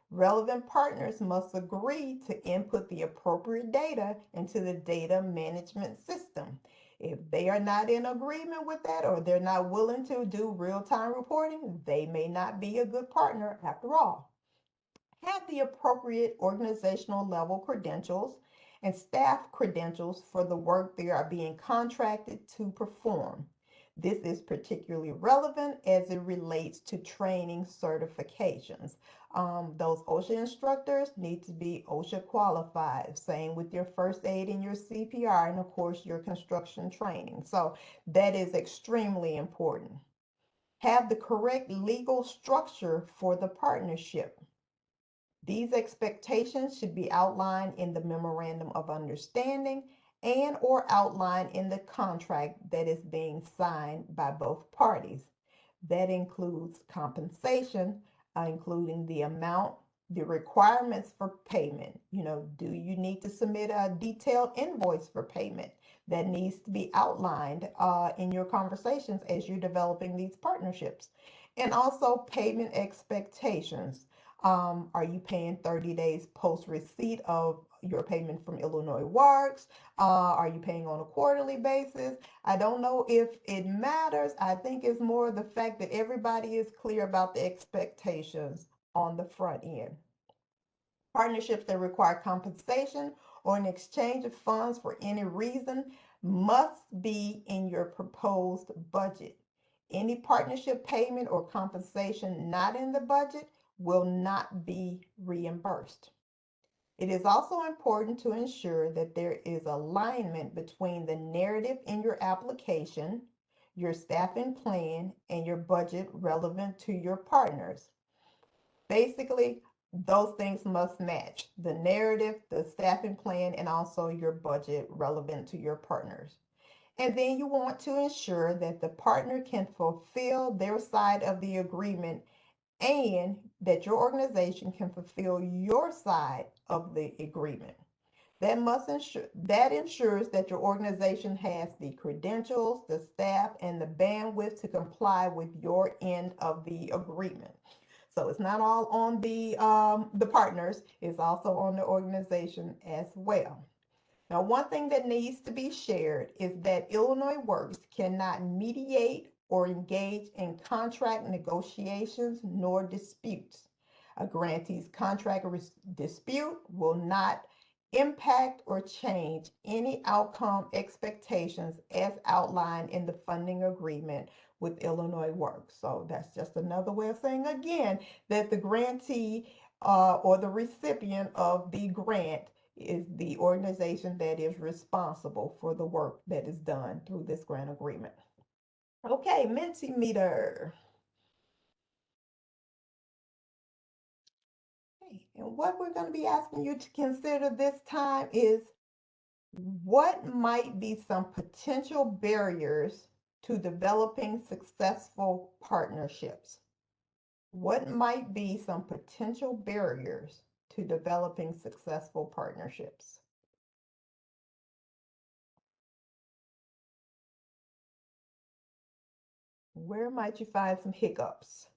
Relevant partners must agree to input the appropriate data into the data management system. If they are not in agreement with that or they're not willing to do real-time reporting, they may not be a good partner after all. Have the appropriate organizational level credentials and staff credentials for the work they are being contracted to perform. This is particularly relevant as it relates to training certifications. Those OSHA instructors need to be OSHA qualified. Same with your first aid and your CPR, and of course your construction training. So that is extremely important. Have the correct legal structure for the partnership. These expectations should be outlined in the memorandum of understanding and or outlined in the contract that is being signed by both parties. That includes compensation, including the amount, the requirements for payment. Do you need to submit a detailed invoice for payment? That needs to be outlined in your conversations as you're developing these partnerships. And also payment expectations. Are you paying 30 days post receipt of your payment from Illinois Works? Are you paying on a quarterly basis? I don't know if it matters. I think it's more the fact that everybody is clear about the expectations on the front end. Partnerships that require compensation or an exchange of funds for any reason must be in your proposed budget. Any partnership payment or compensation not in the budget will not be reimbursed. It is also important to ensure that there is alignment between the narrative in your application, your staffing plan, and your budget relevant to your partners. Basically, those things must match: the narrative, the staffing plan, and also your budget relevant to your partners. And then you want to ensure that the partner can fulfill their side of the agreement and that your organization can fulfill your side of the agreement. That ensures that your organization has the credentials, the staff, and the bandwidth to comply with your end of the agreement. So it's not all on the partners, it's also on the organization as well. Now, one thing that needs to be shared is that Illinois Works cannot mediate or engage in contract negotiations nor disputes. A grantee's contract dispute will not impact or change any outcome expectations as outlined in the funding agreement with Illinois Works. So that's just another way of saying, again, that the grantee or the recipient of the grant is the organization that is responsible for the work that is done through this grant agreement. Okay, Mentimeter. Okay, and what we're going to be asking you to consider this time is what might be some potential barriers to developing successful partnerships? What might be some potential barriers to developing successful partnerships? Where might you find some hiccups?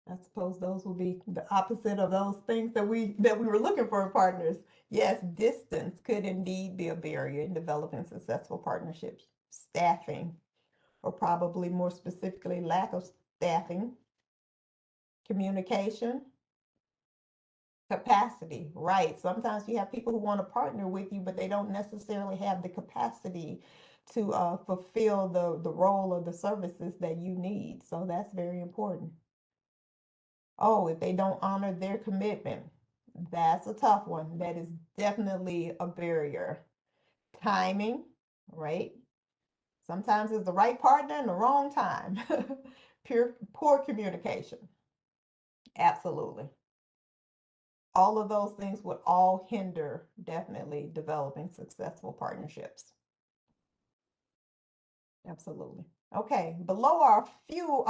I suppose those will be the opposite of those things that we were looking for in partners. Yes, distance could indeed be a barrier in developing successful partnerships. Staffing, or probably more specifically, lack of staffing. Communication. Capacity, right? Sometimes you have people who want to partner with you, but they don't necessarily have the capacity to fulfill the role of the services that you need. So that's very important. Oh, if they don't honor their commitment, that's a tough one. That is definitely a barrier. Timing, right? Sometimes it's the right partner in the wrong time. Poor communication. Absolutely. All of those things would all hinder definitely developing successful partnerships. Absolutely. Okay, below are a few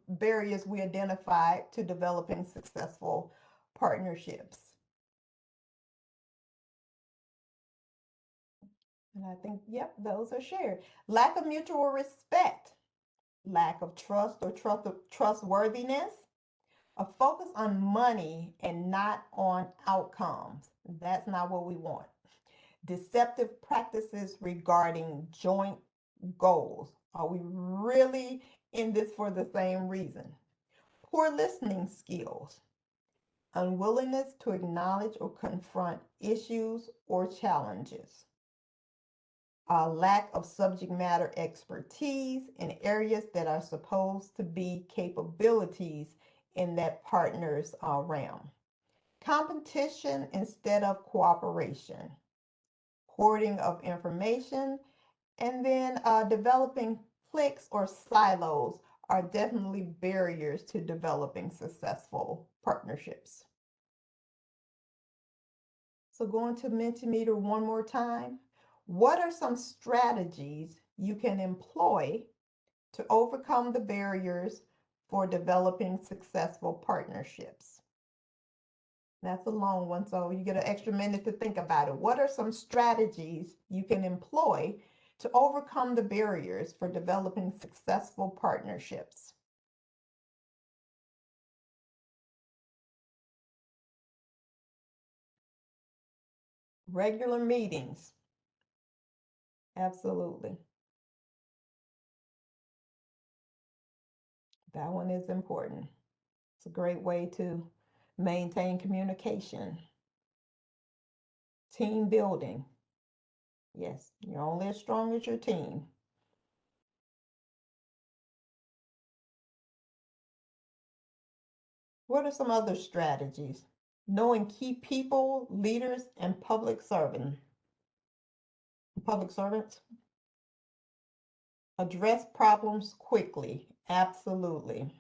barriers we identified to developing successful partnerships. And I think, yep, those are shared. Lack of mutual respect, lack of trust or trustworthiness, a focus on money and not on outcomes. That's not what we want. Deceptive practices regarding joint goals. Are we really in this for the same reason? Poor listening skills, unwillingness to acknowledge or confront issues or challenges, a lack of subject matter expertise in areas that are supposed to be capabilities in that partner's realm, competition instead of cooperation, hoarding of information, and then developing cliques or silos are definitely barriers to developing successful partnerships. So going to Mentimeter one more time. What are some strategies you can employ to overcome the barriers for developing successful partnerships? That's a long one, so you get an extra minute to think about it. What are some strategies you can employ to overcome the barriers for developing successful partnerships? Regular meetings. Absolutely. That one is important. It's a great way to maintain communication. Team building. Yes, you're only as strong as your team. What are some other strategies? Knowing key people, leaders, and public servants. Address problems quickly. Absolutely.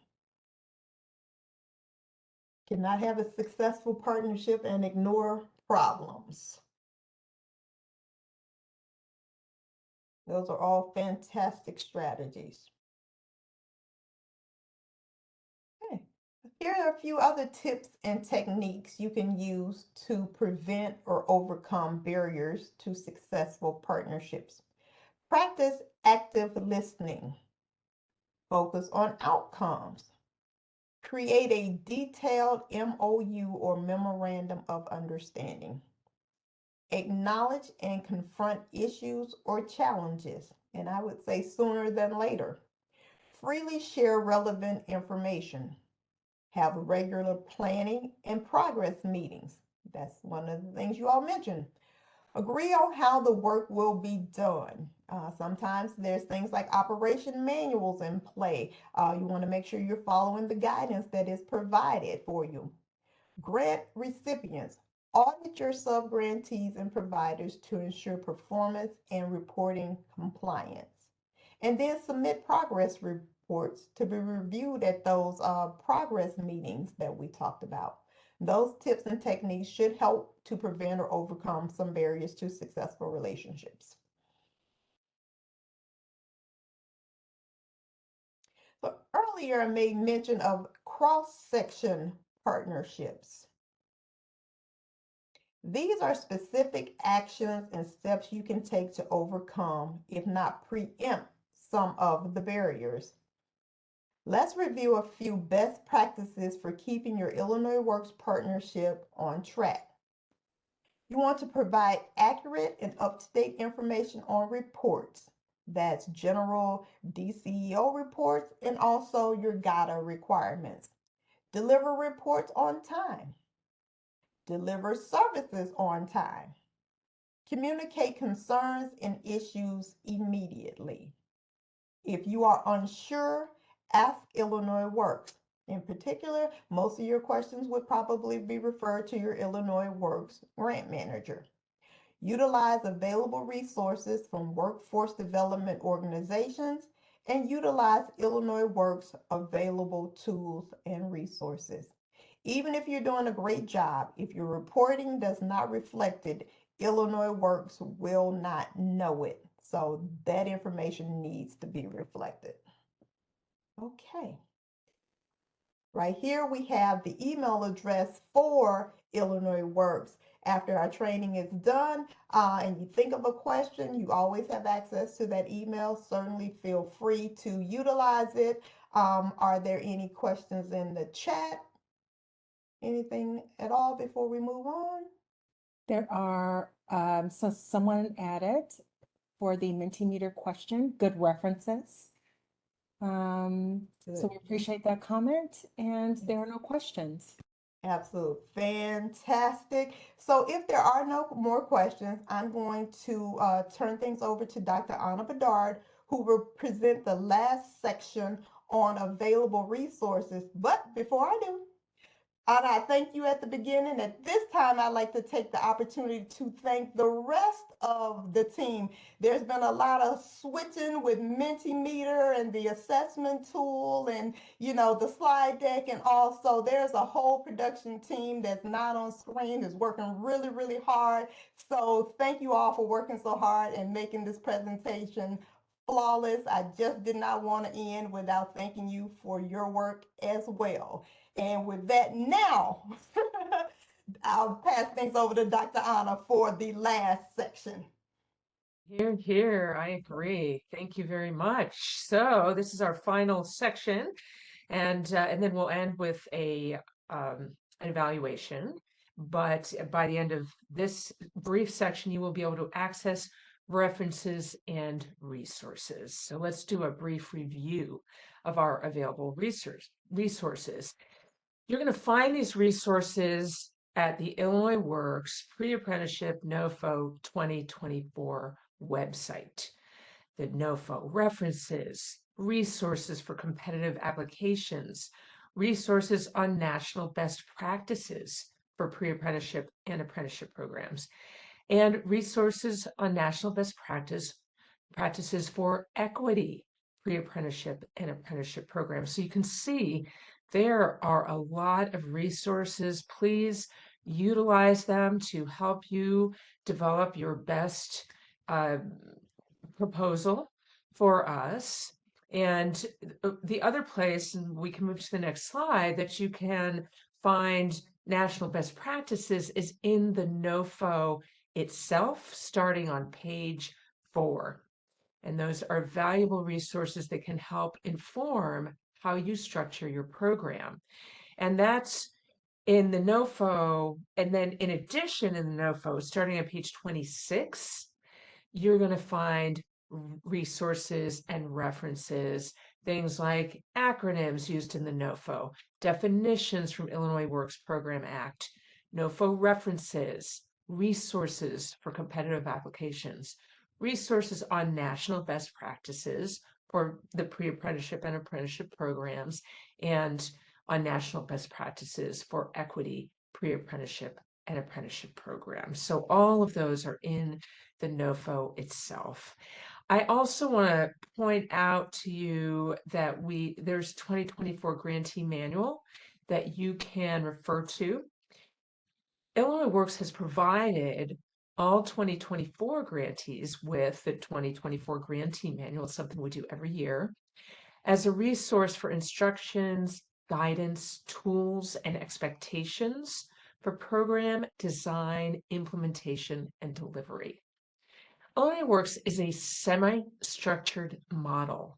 Cannot have a successful partnership and ignore problems. Those are all fantastic strategies. Okay. Here are a few other tips and techniques you can use to prevent or overcome barriers to successful partnerships. Practice active listening. Focus on outcomes. Create a detailed MOU or memorandum of understanding. Acknowledge and confront issues or challenges, and I would say sooner than later. Freely share relevant information. Have regular planning and progress meetings. That's one of the things you all mentioned. Agree on how the work will be done. Sometimes there's things like operation manuals in play. You want to make sure you're following the guidance that is provided for you. Grant recipients. Audit your sub-grantees and providers to ensure performance and reporting compliance. And then submit progress reports to be reviewed at those progress meetings that we talked about. Those tips and techniques should help to prevent or overcome some barriers to successful relationships. So earlier I made mention of cross-section partnerships. These are specific actions and steps you can take to overcome, if not preempt, some of the barriers. Let's review a few best practices for keeping your Illinois Works partnership on track. You want to provide accurate and up-to-date information on reports. That's general DCEO reports and also your GATA requirements. Deliver reports on time. Deliver services on time. Communicate concerns and issues immediately. If you are unsure, ask Illinois Works. In particular, most of your questions would probably be referred to your Illinois Works grant manager. Utilize available resources from workforce development organizations and utilize Illinois Works available tools and resources. Even if you're doing a great job, if your reporting does not reflect it, Illinois Works will not know it. So that information needs to be reflected. Okay. Right here we have the email address for Illinois Works. After our training is done and you think of a question, you always have access to that email. Certainly feel free to utilize it. Are there any questions in the chat? Anything at all before we move on? There are, so someone added for the Mentimeter question, good references. So we appreciate that comment, and there are no questions. Absolutely fantastic. So if there are no more questions, I'm going to turn things over to Dr. Anna Bedard, who will present the last section on available resources. But before I do, Anna, I thank you at the beginning. At this time, I'd like to take the opportunity to thank the rest of the team. There's been a lot of switching with Mentimeter and the assessment tool and, you know, the slide deck, and also there's a whole production team that's not on screen, is working really, really hard. So thank you all for working so hard and making this presentation flawless. I just did not want to end without thanking you for your work as well. And with that now, I'll pass things over to Dr. Anna for the last section. Here, here, I agree. Thank you very much. So this is our final section, and then we'll end with an evaluation. But by the end of this brief section, you will be able to access references and resources. So let's do a brief review of our available resources. You're going to find these resources at the Illinois Works Pre-Apprenticeship NOFO 2024 website. The NOFO references, resources for competitive applications, resources on national best practices for pre-apprenticeship and apprenticeship programs, and resources on national best practices for equity pre-apprenticeship and apprenticeship programs. So you can see there are a lot of resources. Please utilize them to help you develop your best proposal for us. And the other place, and we can move to the next slide, that you can find national best practices is in the NOFO itself, starting on page 4. And those are valuable resources that can help inform how you structure your program. And that's in the NOFO. And then in addition, in the NOFO, starting on page 26, you're going to find resources and references, things like acronyms used in the NOFO, definitions from Illinois Works Program Act, NOFO references, resources for competitive applications, resources on national best practices for the pre-apprenticeship and apprenticeship programs, and on national best practices for equity pre-apprenticeship and apprenticeship programs. So all of those are in the NOFO itself. I also want to point out to you that there's 2024 grantee manual that you can refer to. Illinois Works has provided all 2024 grantees with the 2024 grantee manual. It's something we do every year as a resource for instructions, guidance, tools, and expectations for program design, implementation, and delivery. Illinois Works is a semi-structured model.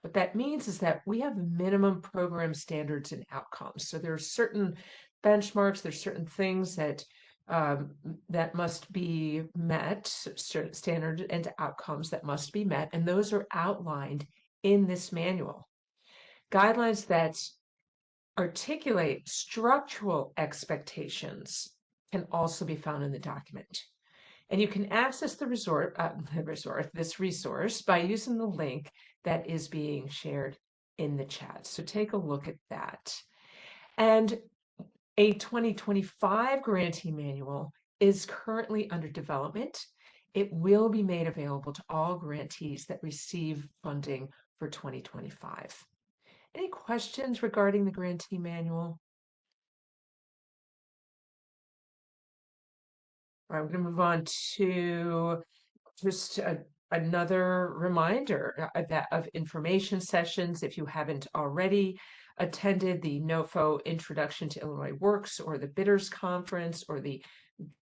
What that means is that we have minimum program standards and outcomes. So there are certain benchmarks, there's certain things that that must be met, certain standard and outcomes that must be met, and those are outlined in this manual. Guidelines that articulate structural expectations can also be found in the document. And you can access this resource by using the link that is being shared in the chat. So take a look at that. And a 2025 grantee manual is currently under development. It will be made available to all grantees that receive funding for 2025. Any questions regarding the grantee manual? I'm going to move on to just another reminder that of information sessions. If you haven't already attended the NOFO Introduction to Illinois Works or the Bidders Conference or the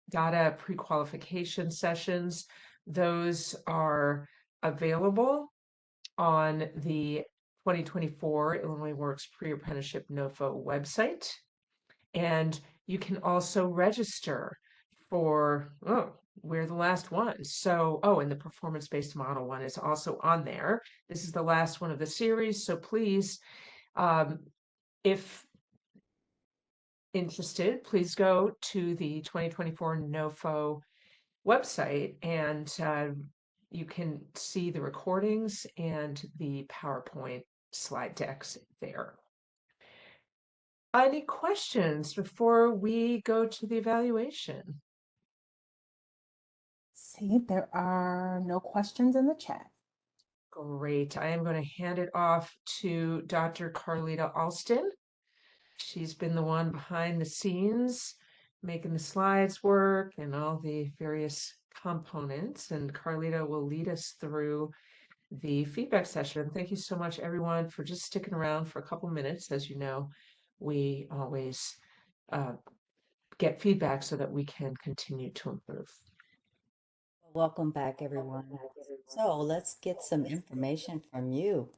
data pre-qualification sessions, those are available on the 2024 Illinois Works Pre-Apprenticeship NOFO website. And you can also register for, we're the last one. So, and the performance-based model one is also on there. This is the last one of the series. So please, if interested, please go to the 2024 NOFO website and you can see the recordings and the PowerPoint slide decks there. Any questions before we go to the evaluation? See, there are no questions in the chat. Great. I am going to hand it off to Dr. Carlita Alston. She's been the one behind the scenes, making the slides work and all the various components. And Carlita will lead us through the feedback session. Thank you so much, everyone, for just sticking around for a couple minutes. As you know, we always get feedback so that we can continue to improve. Welcome back, everyone. So let's get some information from you.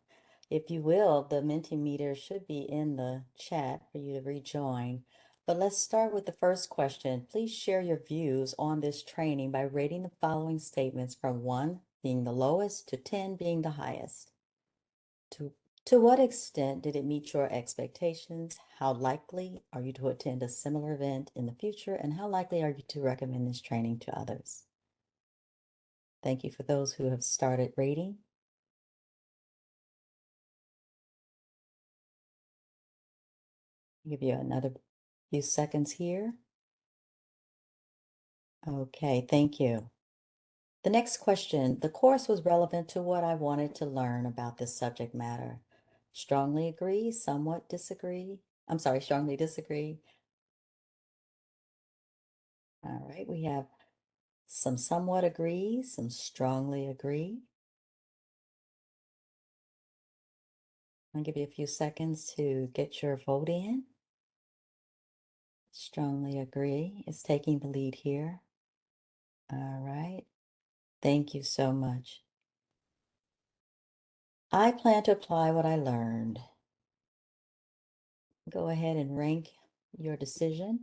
If you will, the Mentimeter should be in the chat for you to rejoin. But let's start with the first question. Please share your views on this training by rating the following statements from 1 being the lowest to 10 being the highest. To what extent did it meet your expectations? How likely are you to attend a similar event in the future? And how likely are you to recommend this training to others? Thank you for those who have started rating. I'll give you another few seconds here. Okay, thank you. The next question, the course was relevant to what I wanted to learn about this subject matter. Strongly agree, somewhat disagree. I'm sorry, strongly disagree. All right, we have some somewhat agree, some strongly agree. I'll give you a few seconds to get your vote in. Strongly agree is taking the lead here. All right. Thank you so much. I plan to apply what I learned. Go ahead and rank your decision.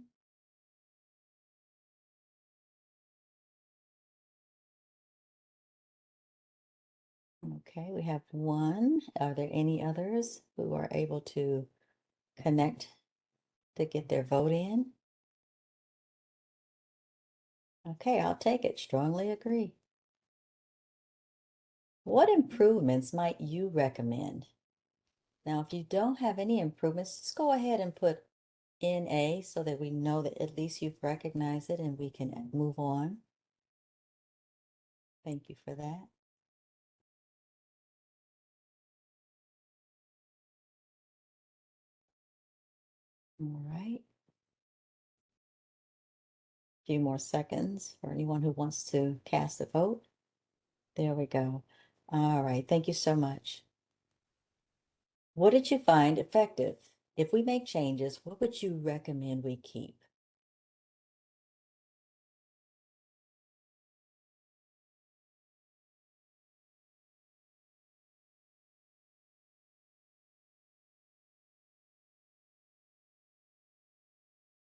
Okay, we have 1. Are there any others who are able to connect to get their vote in? Okay, I'll take it. Strongly agree. What improvements might you recommend? Now, if you don't have any improvements, just go ahead and put NA so that we know that at least you've recognized it and we can move on. Thank you for that. All right. A few more seconds for anyone who wants to cast a vote. There we go. All right. Thank you so much. What did you find effective? If we make changes, what would you recommend we keep?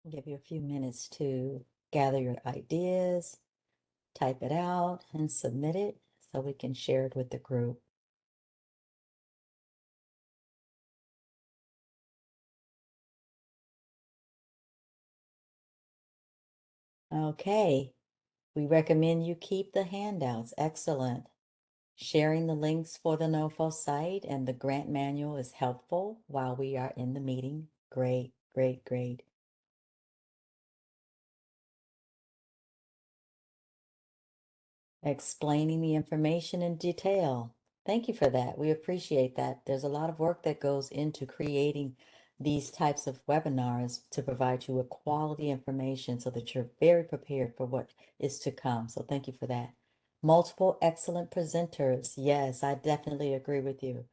I'll give you a few minutes to gather your ideas, type it out, and submit it so we can share it with the group. Okay, we recommend you keep the handouts. Excellent. Sharing the links for the NOFO site and the grant manual is helpful while we are in the meeting. Great, great, great. Explaining the information in detail. Thank you for that. We appreciate that. There's a lot of work that goes into creating these types of webinars to provide you with quality information so that you're very prepared for what is to come. So thank you for that. Multiple excellent presenters. Yes, I definitely agree with you.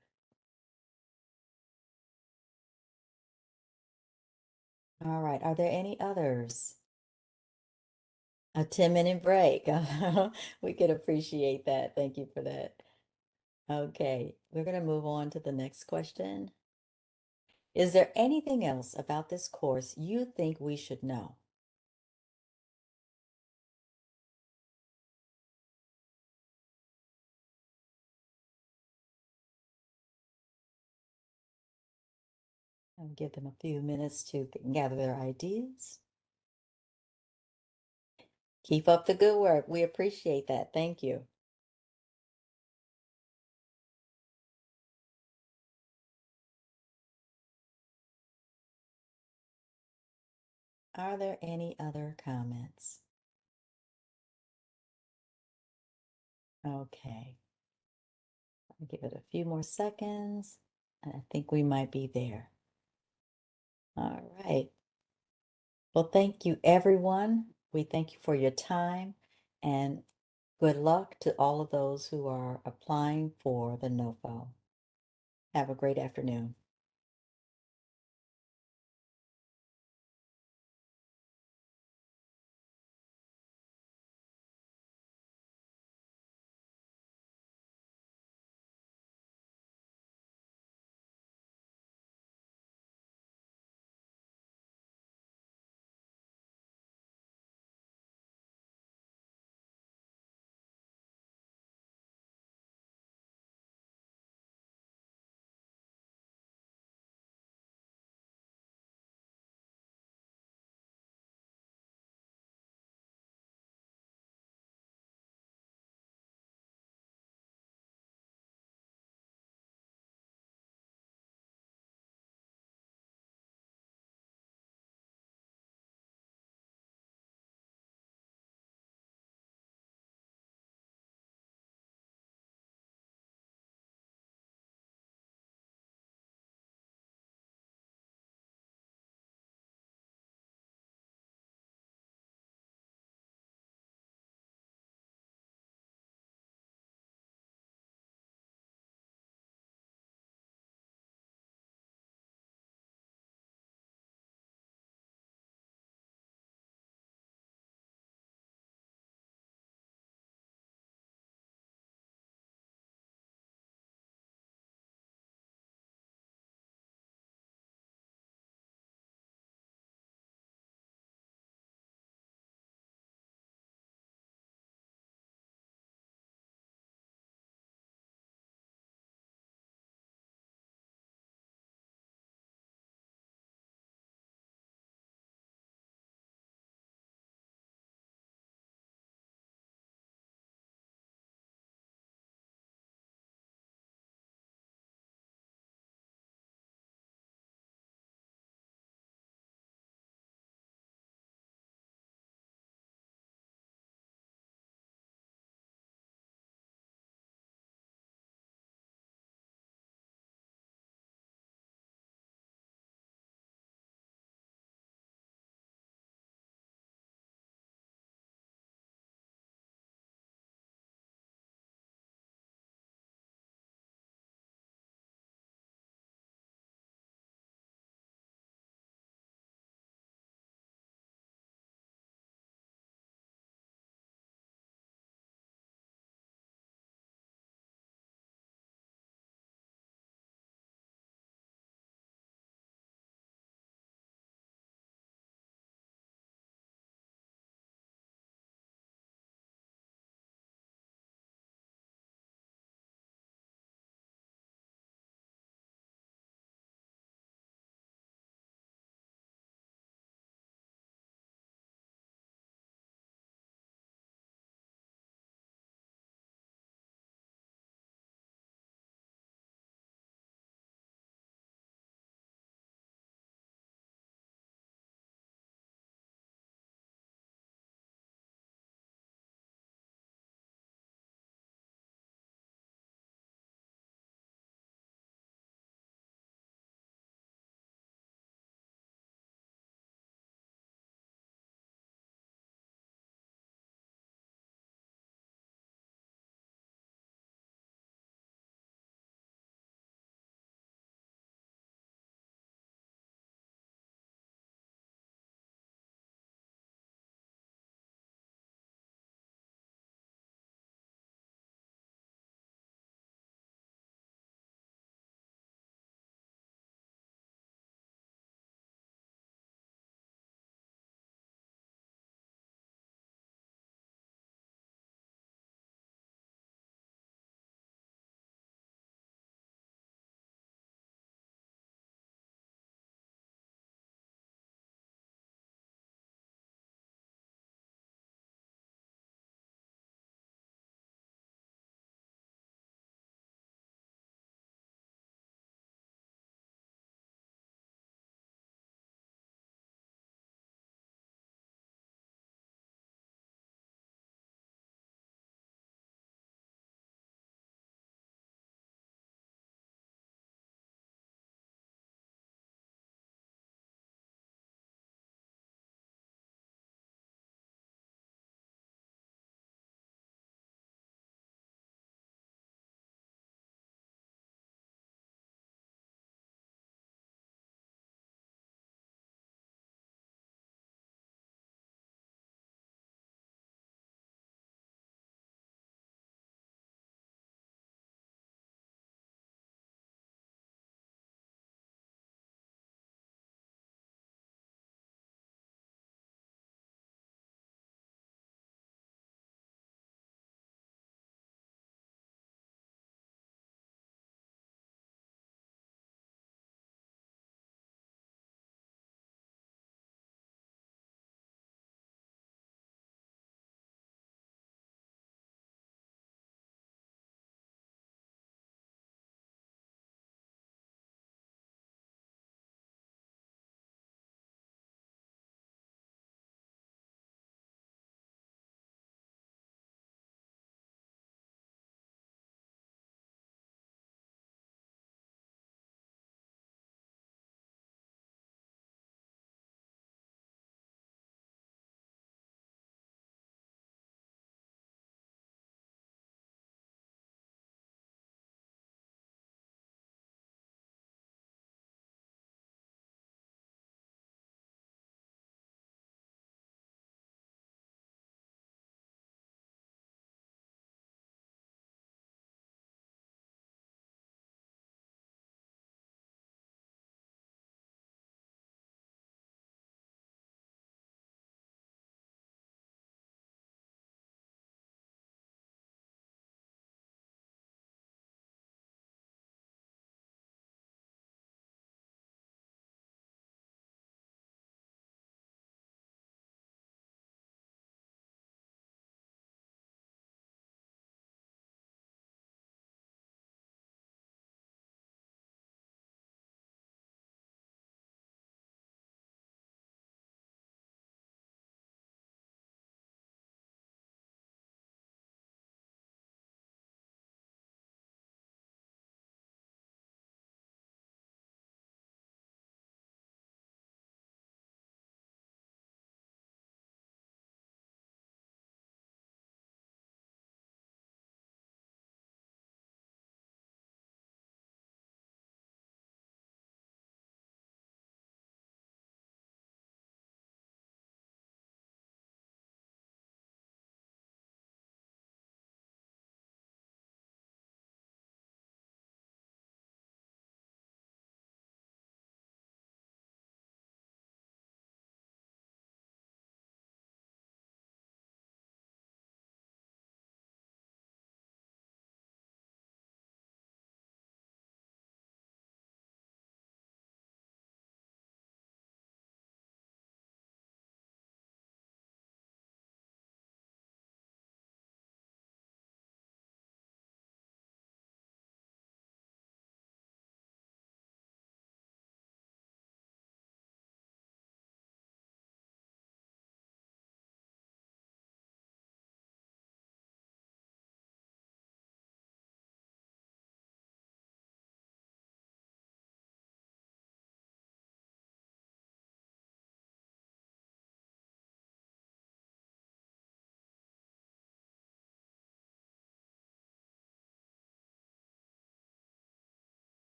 All right. Are there any others? A 10-minute break. We could appreciate that. Thank you for that. Okay, we're going to move on to the next question. Is there anything else about this course you think we should know? I'll give them a few minutes to gather their ideas. Keep up the good work. We appreciate that. Thank you. Are there any other comments? Okay. I'll give it a few more seconds, and I think we might be there. All right. Well, thank you, everyone. We thank you for your time, and good luck to all of those who are applying for the NOFO. Have a great afternoon.